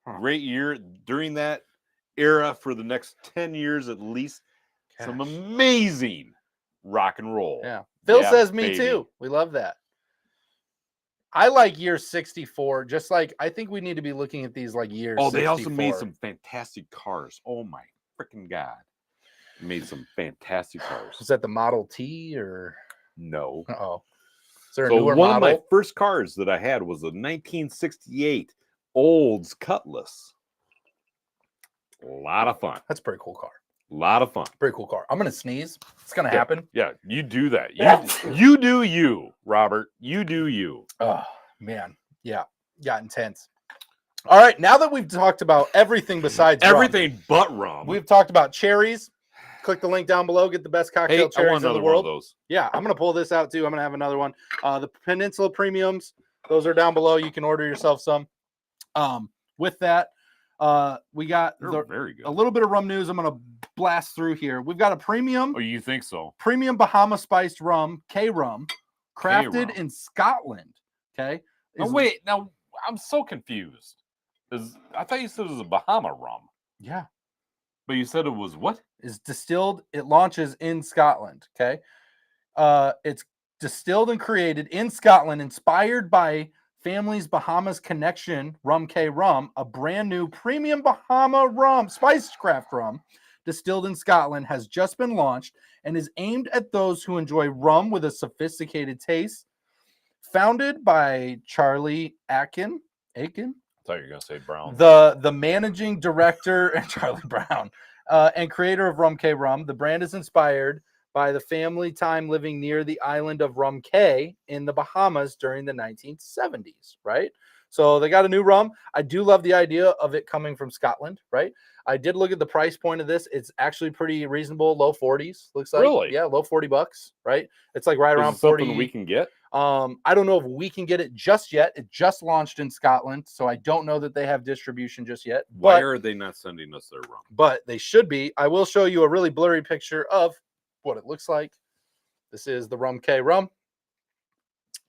Huh. Great year. During that era, for the next 10 years at least, some Gosh. amazing rock and roll. Yeah. Phil says me baby. too. We love that. I like year 64. Just like I think we need to be looking at these like years. Oh, they 64. also made some fantastic cars. Oh my freaking God. They made some fantastic cars. Is that the Model T or No. oh? Is there a So newer one model? of my first cars that I had was a 1968 Olds Cutlass. A lot of fun. That's a pretty cool car. A lot of fun. Pretty cool car. I'm gonna sneeze. It's gonna happen. Yeah, you do that. You do you, Robert. You do you. Oh man, yeah, got intense. All right, now that we've talked about everything besides everything rum, but rum, we've talked about cherries. Click the link down below. Get the best cocktail I want cherries in another the one world. of those. Yeah, I'm gonna pull this out too. I'm gonna have another one. The Peninsula premiums, those are down below. You can order yourself some. With that, we got Very good. a little bit of rum news. I'm gonna blast through here. We've got a premium. Oh, you think so? Premium Bahama spiced rum, K rum, crafted K-rum. in Scotland. Okay. Now wait, now I'm so confused. I thought you said it was a Bahama rum, Yeah. but you said it was what? Is distilled. It launches in Scotland. Okay. It's distilled and created in Scotland, inspired by Family's Bahamas Connection Rum K Rum, a brand new premium Bahama rum, spiced craft rum, distilled in Scotland, has just been launched and is aimed at those who enjoy rum with a sophisticated taste. Founded by Charlie Aiken, I thought you were gonna say Brown. the managing director, and Charlie Brown, and creator of Rum K Rum. The brand is inspired by the family time living near the island of Rum Cay in the Bahamas during the 1970s, right? So they got a new rum. I do love the idea of it coming from Scotland, right? I did look at the price point of this. It's actually pretty reasonable, low 40s, looks like. Really? Yeah, low $40, right? It's like right Is around it 40. something we can get? I don't know if we can get it just yet. It just launched in Scotland, so I don't know that they have distribution just yet. Why are they not sending us their rum? But they should be. I will show you a really blurry picture of what it looks like. This is the Rum K Rum.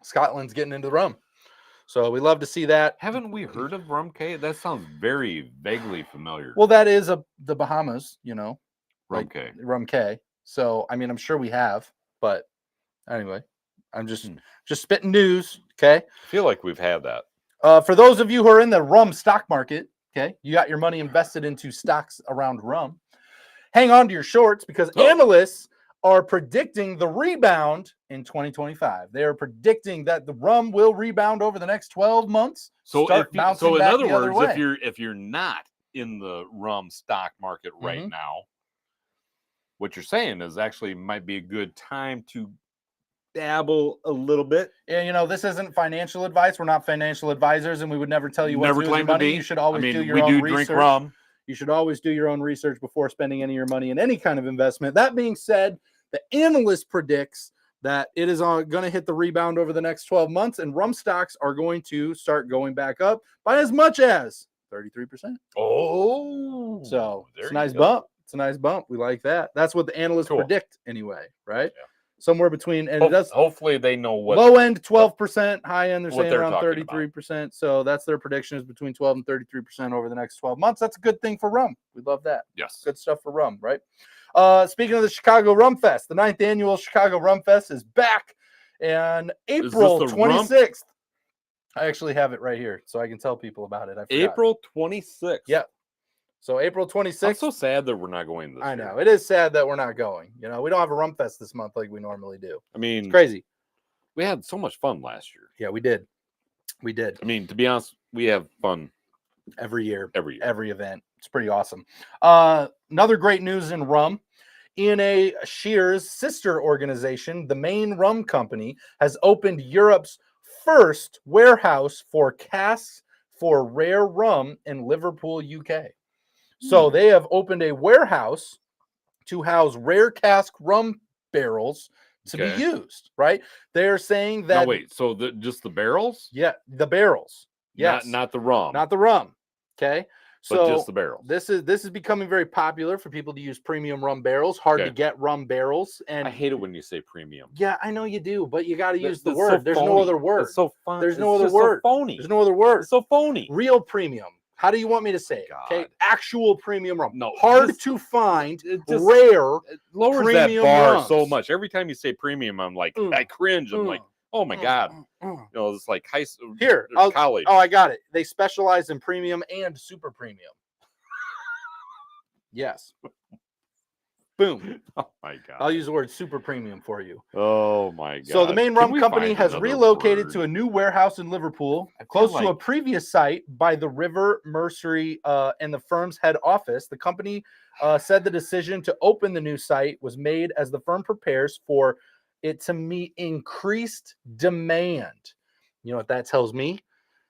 Scotland's getting into the rum. So we love to see that. Haven't we heard of Rum K? That sounds very vaguely familiar. Well, that is the Bahamas, you know. Rum like K. Rum K. So, I mean, I'm sure we have, but anyway, I'm just spitting news, okay? I feel like we've had that. For those of you who are in the rum stock market, okay, you got your money invested into stocks around rum. Hang on to your shorts because analysts are predicting the rebound in 2025. They are predicting that the rum will rebound over the next 12 months. So, in other words, way. if you're not in the rum stock market right now, what you're saying is actually might be a good time to dabble a little bit. Yeah, you know, this isn't financial advice. We're not financial advisors, and we would never tell you what to do with your claim to money. be. You should always do your we own do research. drink rum. You should always do your own research before spending any of your money in any kind of investment. That being said, the analyst predicts that it is going to hit the rebound over the next 12 months, and rum stocks are going to start going back up by as much as 33%. Oh, so it's a nice bump. It's a nice bump. We like that. That's what the analysts predict anyway, right? Yeah. Somewhere between, and it does. Hopefully, they know what low end 12%, high end they're saying around 33%. About. So that's their prediction is between 12 and 33% over the next 12 months. That's a good thing for rum. We love that. Yes, good stuff for rum, right? Speaking of the Chicago Rum Fest, the 9th annual Chicago Rum Fest is back, and April 26th. I actually have it right here, so I can tell people about it. April 26th. Yeah. So April 26th. I'm so sad that we're not going this year. I know. It is sad that we're not going. You know, we don't have a Rum Fest this month like we normally do. I mean, it's crazy. We had so much fun last year. Yeah, we did. We did. I mean, to be honest, we have fun every year. Every event. It's pretty awesome. Another great news in rum. In a Shears sister organization, the Maine Rum Company has opened Europe's first warehouse for casks for rare rum in Liverpool, UK. So they have opened a warehouse to house rare cask rum barrels to be used, right? They're saying that... No, wait, so just the barrels? Yeah, the barrels. Yes. Not the rum. Not the rum, okay? but just the barrels. This is becoming very popular for people to use premium rum barrels. Hard to get rum barrels, and I hate it when you say premium. Yeah, I know you do, but you got to use the That's word. so There's phony. no other word. It's so fun. There's no It's other just word. So phony. There's no other word. It's so phony. Real premium. How do you want me to say it? Okay, God. actual premium rum. No, hard to find. Rare. It lowers premium that bar rums. so much. Every time you say premium, I'm like, I cringe. I'm like, oh my God. You know, it's like high school. Here, college. Oh, I got it. They specialize in premium and super premium. Yes. Boom. Oh my God. I'll use the word super premium for you. Oh my God. So the main rum company has relocated word? to a new warehouse in Liverpool, close to a previous site by the River Mercery and the firm's head office. The company said the decision to open the new site was made as the firm prepares for it to meet increased demand. You know what that tells me?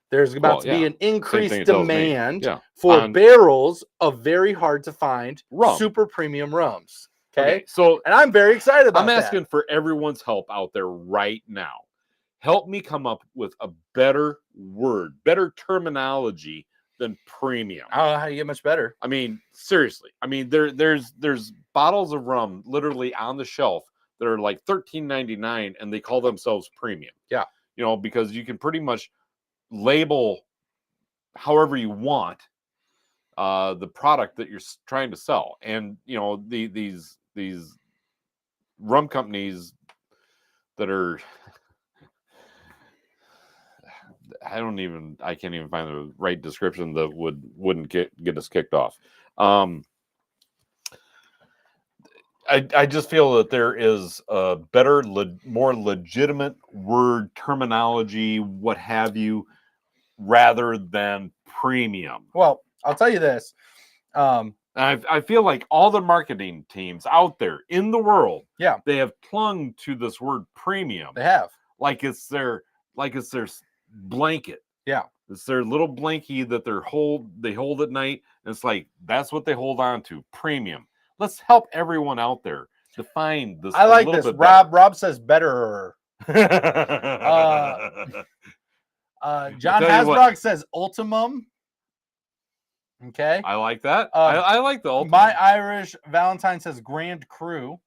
There's about to be an increased demand for barrels of very hard to find super premium rums. Okay. So, and I'm very excited about that. I'm asking for everyone's help out there right now. Help me come up with a better word, better terminology than premium. I don't know how you get much better. I mean, seriously. I mean, there's bottles of rum literally on the shelf that are like $13.99 and they call themselves premium. Yeah. You know, because you can pretty much label however you want the product that you're trying to sell. And, you know, these rum companies that are I can't even find the right description that wouldn't get us kicked off. I just feel that there is a better, more legitimate word, terminology, what have you, rather than premium. Well, I'll tell you this. I feel like all the marketing teams out there in the world, they have clung to this word premium. They have. Like it's their blanket. Yeah. It's their little blankie that they hold at night. And it's like, that's what they hold on to. Premium. Let's help everyone out there define this. I like this. Rob says better. John Hasbrock says ultimum. Okay. I like that. I like the ultimum. My Irish Valentine says Grand Cru.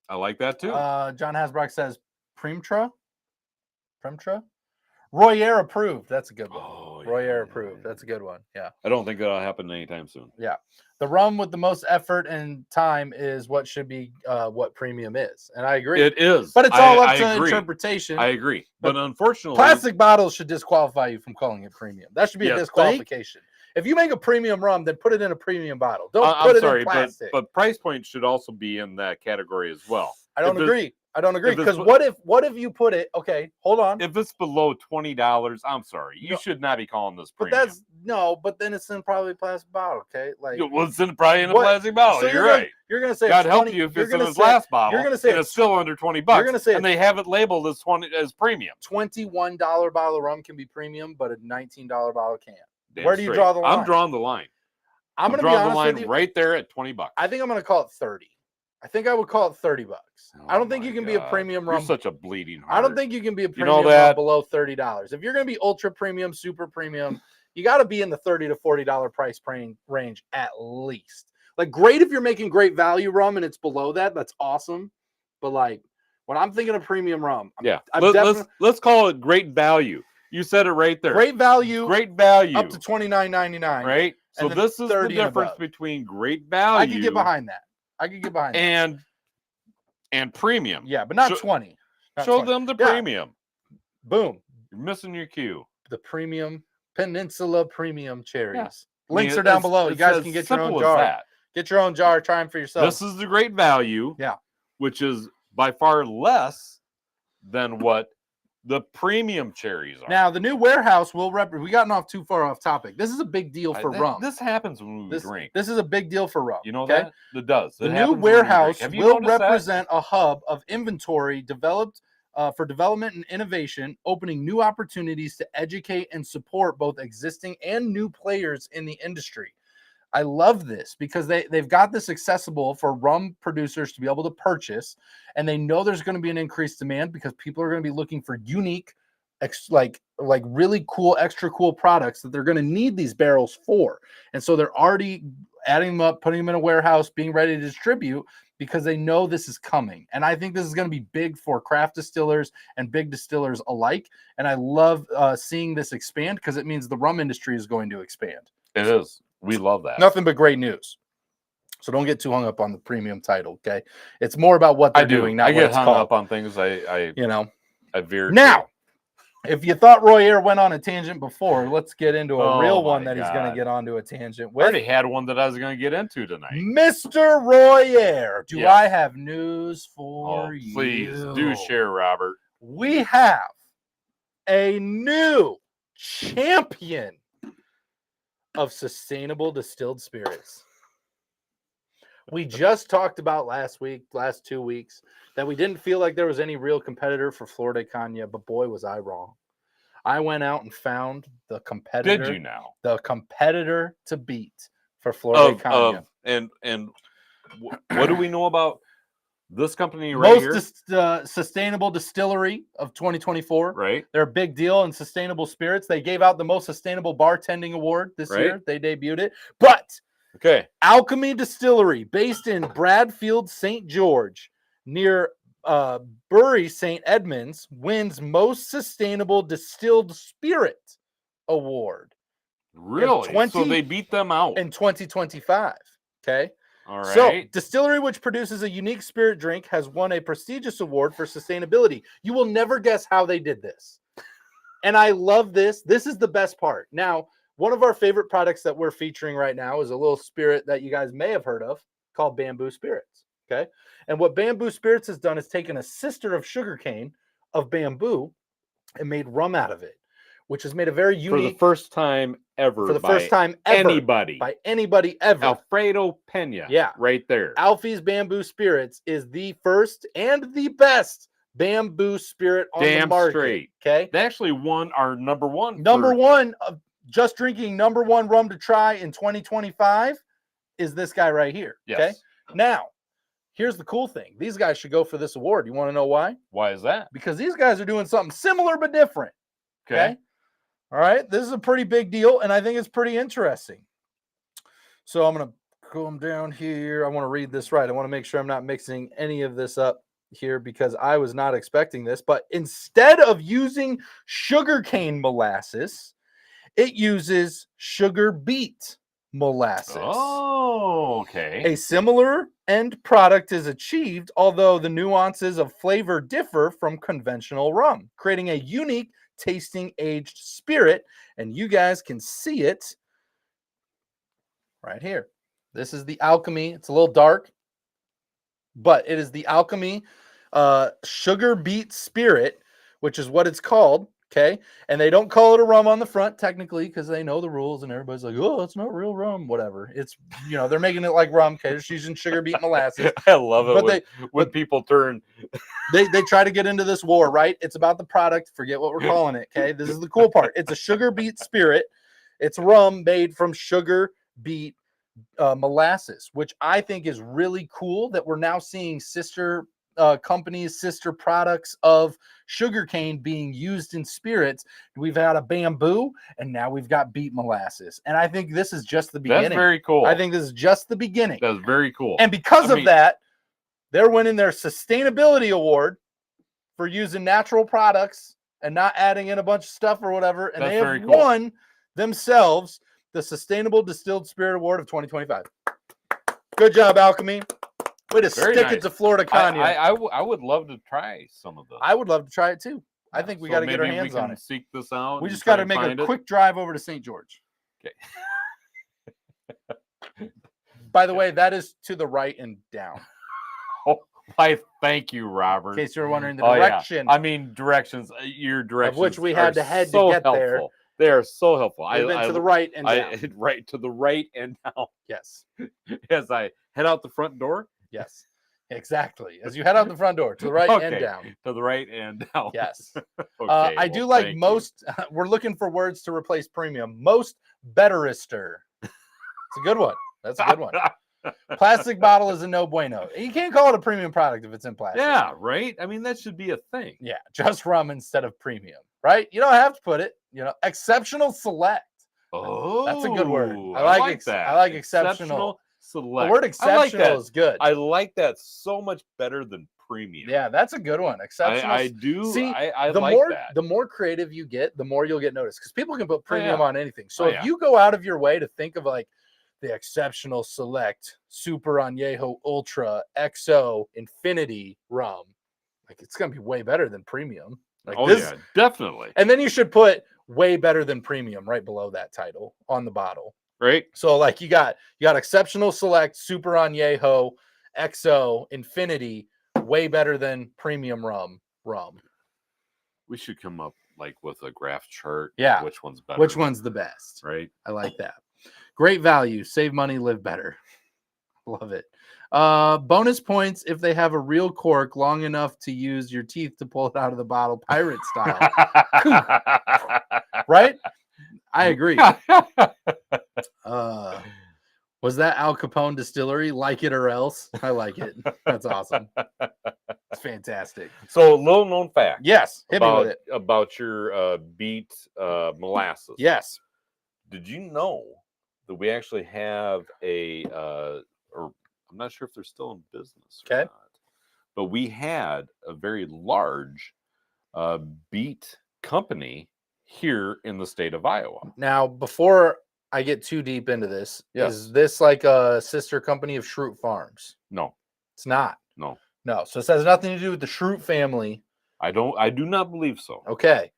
I like that too. John Hasbrock says Primtra. Royer approved. That's a good one. Oh, Royer approved. That's a good one. Yeah. I don't think that'll happen anytime soon. Yeah. The rum with the most effort and time is what should be what premium is. And I agree. It is. But it's all up to interpretation. I agree. But unfortunately, plastic bottles should disqualify you from calling it premium. That should be a disqualification. If you make a premium rum, then put it in a premium bottle. Don't put it in plastic. But price point should also be in that category as well. I don't agree. Because what if you put it? Okay, hold on. If it's below $20, I'm sorry, you should not be calling this premium. But then it's in probably a plastic bottle. Okay, like it's probably in a plastic bottle. So you're right. You're gonna say God help you if it's in a glass bottle. You're gonna say it's still under $20. You're gonna say and they have it labeled as premium. $21 bottle of rum can be premium, but a $19 bottle can't. Where do you draw the line? I'm drawing the line. I'm gonna draw the line right there at $20. I think I'm gonna call it 30. I think I would call it $30. I don't think you can be a premium rum. You're such a bleeding heart. I don't think you can be a premium rum below $30. If you're gonna be ultra premium, super premium, you got to be in the $30 to $40 price range at least. Like, great if you're making great value rum and it's below that. That's awesome. But like, when I'm thinking of premium rum, let's call it great value. You said it right there. Great value. Up to $29.99. Right. So this is the difference between great value. I can get behind that. And premium. Yeah, but not 20. Show them the premium. Boom. You're missing your cue. The premium Peninsula premium cherries. Yeah. Links are down below. You guys can get your own jar. Get your own jar. Try them for yourself. This is the great value. Yeah. Which is by far less than what the premium cherries are. Now, the new warehouse will we gotten off too far off topic. This is a big deal for rum. This happens when we drink. This is a big deal for rum. You know that? It does. The new warehouse will represent a hub of inventory developed for development and innovation, opening new opportunities to educate and support both existing and new players in the industry. I love this because they've got this accessible for rum producers to be able to purchase, and they know there's going to be an increased demand because people are going to be looking for unique like really cool, extra cool products that they're going to need these barrels for. And so they're already adding them up, putting them in a warehouse, being ready to distribute because they know this is coming. And I think this is going to be big for craft distillers and big distillers alike. And I love seeing this expand because it means the rum industry is going to expand. It is. We love that. Nothing but great news. So don't get too hung up on the premium title, okay? It's more about what they're doing, not I what get it's hung called. up on things. I veer Now, if you thought Roy Air went on a tangent before, let's get into a real one that he's going to get onto a tangent with. I already had one that I was going to get into tonight. Mr. Roy Air, do I have news for you? Please do share, Robert. We have a new champion of sustainable distilled spirits. We just talked about last 2 weeks, that we didn't feel like there was any real competitor for Florida Canya, but boy, was I wrong. I went out and found the competitor. Did you now? The competitor to beat for Florida Canya. And what do we know about this company right here? Most sustainable distillery of 2024. Right. They're a big deal in sustainable spirits. They gave out the most sustainable bartending award this year. They debuted it. But Alchemy Distillery, based in Bradfield, St. George, near Bury, St. Edmunds, wins most sustainable distilled spirit award. Really? So they beat them out in 2025. Okay. All right. So, distillery which produces a unique spirit drink has won a prestigious award for sustainability. You will never guess how they did this. And I love this. This is the best part. Now, one of our favorite products that we're featuring right now is a little spirit that you guys may have heard of called Bamboo Spirits. Okay. And what Bamboo Spirits has done is taken a sister of sugarcane of bamboo and made rum out of it, which has made a very unique. For the first time ever. For the first time ever. By anybody ever. Alfredo Pena. Yeah. Right there. Alfie's Bamboo Spirits is the first and the best bamboo spirit on the market. Straight. Okay. They actually won our number one. Number one of Just Drinking number one rum to try in 2025 is this guy right here. Yes. Okay. Now, here's the cool thing. These guys should go for this award. You want to know why? Why is that? Because these guys are doing something similar but different. Okay. All right. This is a pretty big deal, and I think it's pretty interesting. So I'm going to come down here. I want to read this right. I want to make sure I'm not mixing any of this up here because I was not expecting this. But instead of using sugarcane molasses, it uses sugar beet molasses. Oh, okay. A similar end product is achieved, although the nuances of flavor differ from conventional rum, creating a unique tasting aged spirit. And you guys can see it right here. This is the Alchemy. It's a little dark, but it is the Alchemy sugar beet spirit, which is what it's called. Okay. And they don't call it a rum on the front technically because they know the rules and everybody's like, oh, it's not real rum, whatever. It's, they're making it like rum because it's using sugar beet molasses. I love it when people turn. They try to get into this war, right? It's about the product. Forget what we're calling it. Okay. This is the cool part. It's a sugar beet spirit. It's rum made from sugar beet molasses, which I think is really cool that we're now seeing sister companies, sister products of sugarcane being used in spirits. We've had a bamboo and now we've got beet molasses. And I think this is just the beginning. That's very cool. I think this is just the beginning. That's very cool. And because of that, they're winning their sustainability award for using natural products and not adding in a bunch of stuff or whatever. And they have won themselves the Sustainable Distilled Spirit Award of 2025. Good job, Alchemy. Way to stick it to Florida Canya. I would love to try some of those. I would love to try it too. I think we got to get our hands on it. Seek this out. We just got to make a quick drive over to St. George. Okay. By the way, that is to the right and down. Oh, why? Thank you, Robert. In case you're wondering the direction. Yeah. I mean, directions. Your directions, of which we had to head to get there. They are so helpful. I've been to the right and down. Right to the right and down. Yes. As I head out the front door. Yes, exactly. As you head out the front door, to the right and down. To the right and down. Yes. I do like most. We're looking for words to replace premium. Most betterister. It's a good one. That's a good one. Plastic bottle is a no bueno. You can't call it a premium product if it's in plastic. Yeah, right? I mean, that should be a thing. Yeah, just rum instead of premium. right? You don't have to put it. Exceptional select. Oh, That's a good word. I like that. I like exceptional. Select. The word exceptional is good. I like that so much better than premium. Yeah, that's a good one. Exceptional. I do. See, I the like more that. the more creative you get, the more you'll get noticed because people can put premium on anything. So if yeah. you go out of your way to think of like the exceptional select super añejo ultra XO infinity rum, like it's gonna be way better than premium. Like yeah, definitely. And then you should put way better than premium right below that title on the bottle. Right. So like you got exceptional select, super añejo, XO, infinity, way better than premium rum. We should come up like with a graph chart. Yeah. Which one's better? Which one's the best? Right. I like that. Great value, save money, live better. Love it. Bonus points if they have a real cork long enough to use your teeth to pull it out of the bottle, pirate style. Right? I agree. Was that Al Capone Distillery? Like it or else? I like it. That's awesome. It's fantastic. So, little known fact. Yes, hit me with it. About your beet molasses. Yes. Did you know that we actually have or I'm not sure if they're still in business or not, but we had a very large beet company here in the state of Iowa. Now, before I get too deep into this, is this like a sister company of Schrute Farms? No. It's not. No. So this has nothing to do with the Schrute family. I do not believe so. Okay.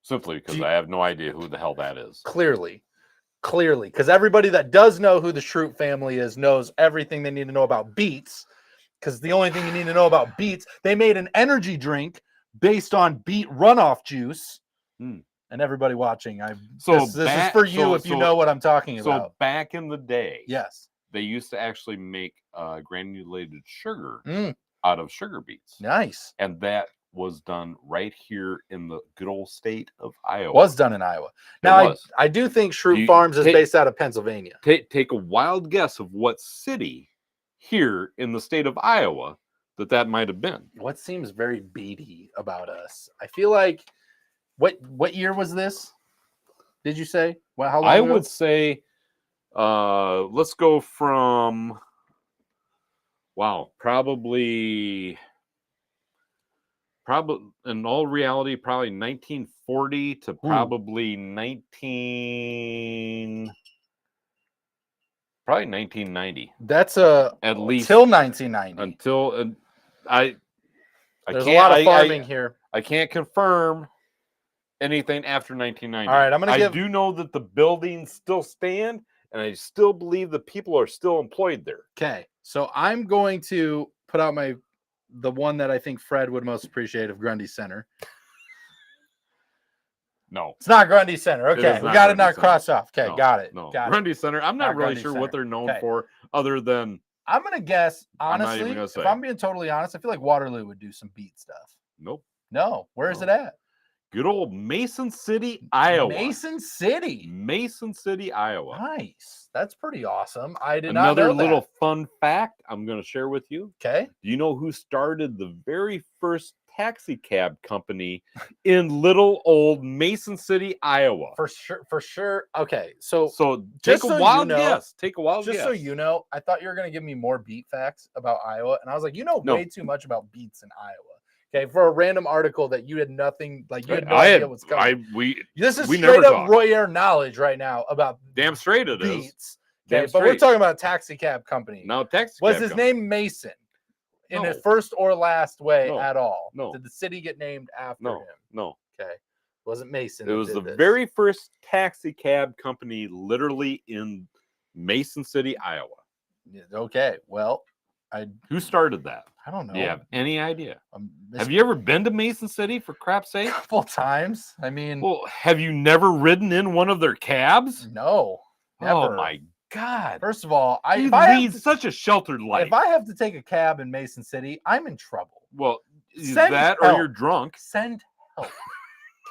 Simply because I have no idea who the hell that is. Clearly, because everybody that does know who the Schrute family is knows everything they need to know about beets. Because the only thing you need to know about beets, they made an energy drink based on beet runoff juice. And everybody watching, this is for you if you know what I'm talking about. So back in the day, yes, they used to actually make granulated sugar out of sugar beets. Nice. And that was done right here in the good old state of Iowa. Was done in Iowa. Now, I do think Schrute Farms is based out of Pennsylvania. Take a wild guess of what city here in the state of Iowa that might have been. What seems very beady about us? I feel like, what year was this? Did you say? Well, how long ago? Would say, let's go from, probably in all reality, probably 1940 to probably 1990. That's at least till 1990. Until there's a lot of farming here. I can't confirm anything after 1990. All right, I do know that the buildings still stand, and I still believe the people are still employed there. Okay, so I'm going to put out the one that I think Fred would most appreciate of Grundy Center. No, it's not Grundy Center. Okay, we got it now crossed off. Okay, got it. No, got Grundy Center. I'm not really sure what they're known for, other than. I'm gonna guess honestly. If I'm being totally honest, I feel like Waterloo would do some beet stuff. Nope. No, where is it at? Good old Mason City, Iowa. Mason City, Iowa. Nice. That's pretty awesome. I did not know that. Another little fun fact I'm going to share with you. Okay. Do you know who started the very first taxi cab company in little old Mason City, Iowa? For sure. Okay. So take a wild guess. Just so you know, I thought you were going to give me more beet facts about Iowa. And I was like, way too much about beets in Iowa. Okay, for a random article that you had nothing, like you had no idea what's coming. This is straight up Royer knowledge right now about damn straight it beets. Okay, but we're talking about a taxi cab company. No, was his name Mason in the first or last way at all? No. Did the city get named after him? No. Okay, wasn't Mason. It was the very first taxi cab company, literally in Mason City, Iowa. Okay, well. Who started that? I don't know. Do you have any idea? Have you ever been to Mason City, for crap's sake? A couple times. I mean, well, have you never ridden in one of their cabs? No. Never. Oh my God! First of all, you lead such a sheltered life. If I have to take a cab in Mason City, I'm in trouble. Well, or you're drunk. Send help.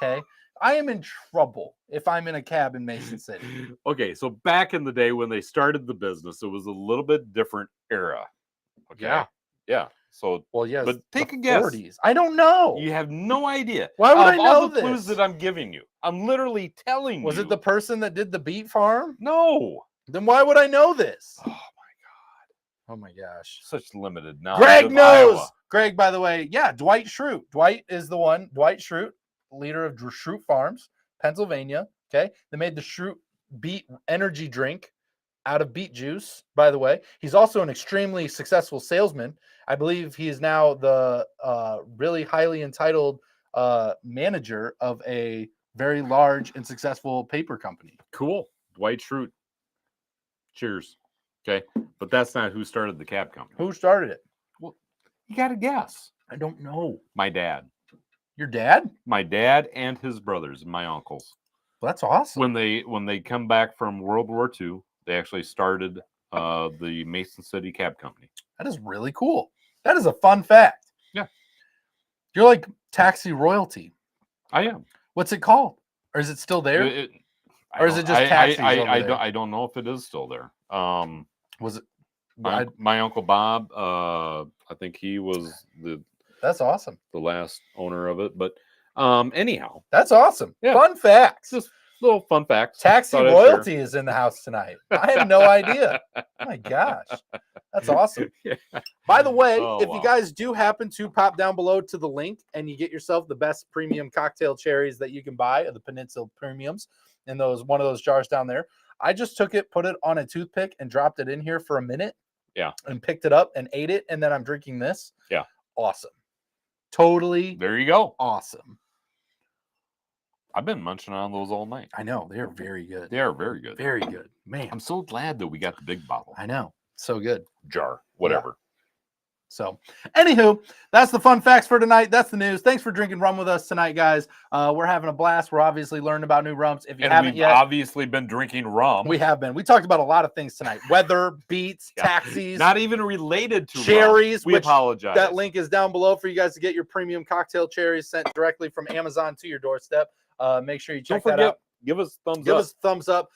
Okay. I am in trouble if I'm in a cab in Mason City. Okay, so back in the day when they started the business, it was a little bit different era. Okay. Yeah. So, Well, yes. but take the a guess. 40s. I don't know. You have no idea. Why would I Of know all the clues this? that I'm giving you, I'm literally telling Was you. it the person that did the beet farm? No. Then why would I know this? Oh my God. Oh my gosh. Such limited knowledge. Greg of knows. Iowa. Greg, by the way, yeah, Dwight Schrute. Dwight is the one. Dwight Schrute, leader of Schrute Farms, Pennsylvania. Okay. They made the Schrute beet energy drink out of beet juice, by the way. He's also an extremely successful salesman. I believe he is now the really highly entitled manager of a very large and successful paper company. Cool. Dwight Schrute. Cheers. Okay. But that's not who started the cab company. Who started it? Well, you got to guess. I don't know. My dad. Your dad? My dad and his brothers and my uncles. Well, that's awesome. When they come back from World War II, they actually started the Mason City Cab Company. That is really cool. That is a fun fact. Yeah. You're like taxi royalty. I am. What's it called? Or is it still there? Or is it just taxis over there? I don't know if it is still there. Was it? My Uncle Bob, I think he was That's awesome. the last owner of it. But anyhow. That's awesome. Yeah. Fun facts. Just little fun facts. Taxi royalty is in the house tonight. I had no idea. Oh my gosh. That's awesome. Yeah. By the way, Oh, if you guys do happen to pop down below to the link and you get yourself the best premium cocktail cherries that you can buy of the Peninsula premiums in one of those jars down there, I just took it, put it on a toothpick and dropped it in here for a minute. Yeah. And picked it up and ate it. And then I'm drinking this. Yeah. Awesome. Totally. There you go. Awesome. I've been munching on those all night. I know. They're very good. They are very good. Very good. Man. I'm so glad that we got the big bottle. I know. So good. Jar. Whatever. So, anywho, that's the fun facts for tonight. That's the news. Thanks for drinking rum with us tonight, guys. We're having a blast. We're obviously learning about new rums. If you haven't yet, obviously been drinking rum. we have been. We talked about a lot of things tonight: weather, beets, taxis, not even related to cherries. Rum. We apologize. That link is down below for you guys to get your premium cocktail cherries sent directly from Amazon to your doorstep. Make sure you check that out. Give us thumbs up. Give us a thumbs up.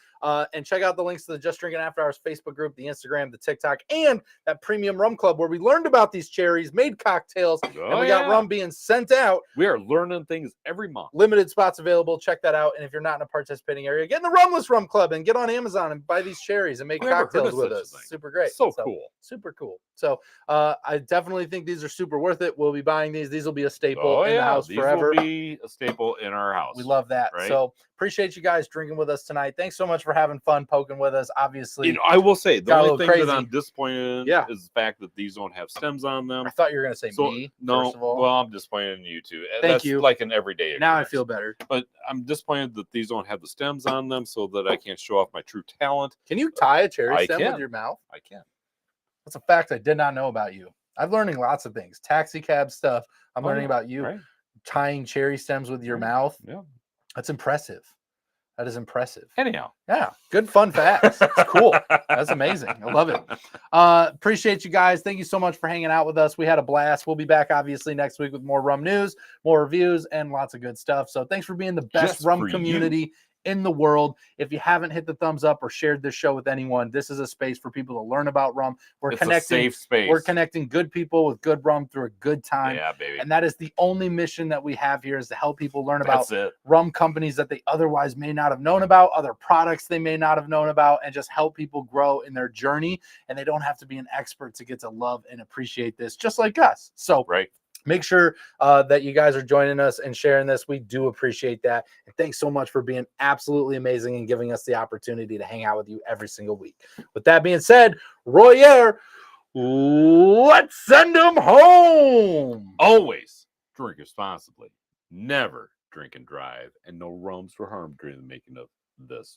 And check out the links to the Just Drinking After Hours Facebook group, the Instagram, the TikTok, and that Premium Rum Club where we learned about these cherries, made cocktails, and we got rum being sent out. We are learning things every month. Limited spots available. Check that out. And if you're not in a participating area, get in the Rumless Rum Club and get on Amazon and buy these cherries and make cocktails with us. Super great. So cool. Super cool. So I definitely think these are super worth it. We'll be buying these. These will be a staple in the house forever. These will be a staple in our house. We love that. Right? So appreciate you guys drinking with us tonight. Thanks so much for having fun poking with us. Obviously, I will say the only thing crazy. that I'm disappointed in is the fact that these don't have stems on them. I thought you were going to say me. No, first of all. well, I'm disappointed in you too. Thank you. Like an everyday. Now I feel better. But I'm disappointed that these don't have the stems on them, so that I can't show off my true talent. Can you tie a cherry stem with your mouth? I can. That's a fact I did not know about you. I'm learning lots of things. Taxi cab stuff. I'm learning about you. Right. Tying cherry stems with your mouth. Yeah. That's impressive. That is impressive. Anyhow. Yeah. Good fun facts. It's cool. That's amazing. I love it. Appreciate you guys. Thank you so much for hanging out with us. We had a blast. We'll be back obviously next week with more rum news, more reviews, and lots of good stuff. So thanks for being the best rum community in the world. If you haven't hit the thumbs up or shared this show with anyone, this is a space for people to learn about rum. It's connecting, a safe space. We're connecting good people with good rum through a good time. Yeah, baby. And that is the only mission that we have here, is to help people learn about rum companies that they otherwise may not have known about, other products they may not have known about, and just help people grow in their journey. And they don't have to be an expert to get to love and appreciate this, just like us. So make sure that you guys are joining us and sharing this. We do appreciate that. And thanks so much for being absolutely amazing and giving us the opportunity to hang out with you every single week. With that being said, Royer, let's send them home. Always drink responsibly. Never drink and drive. And no rums were harmed during the making of this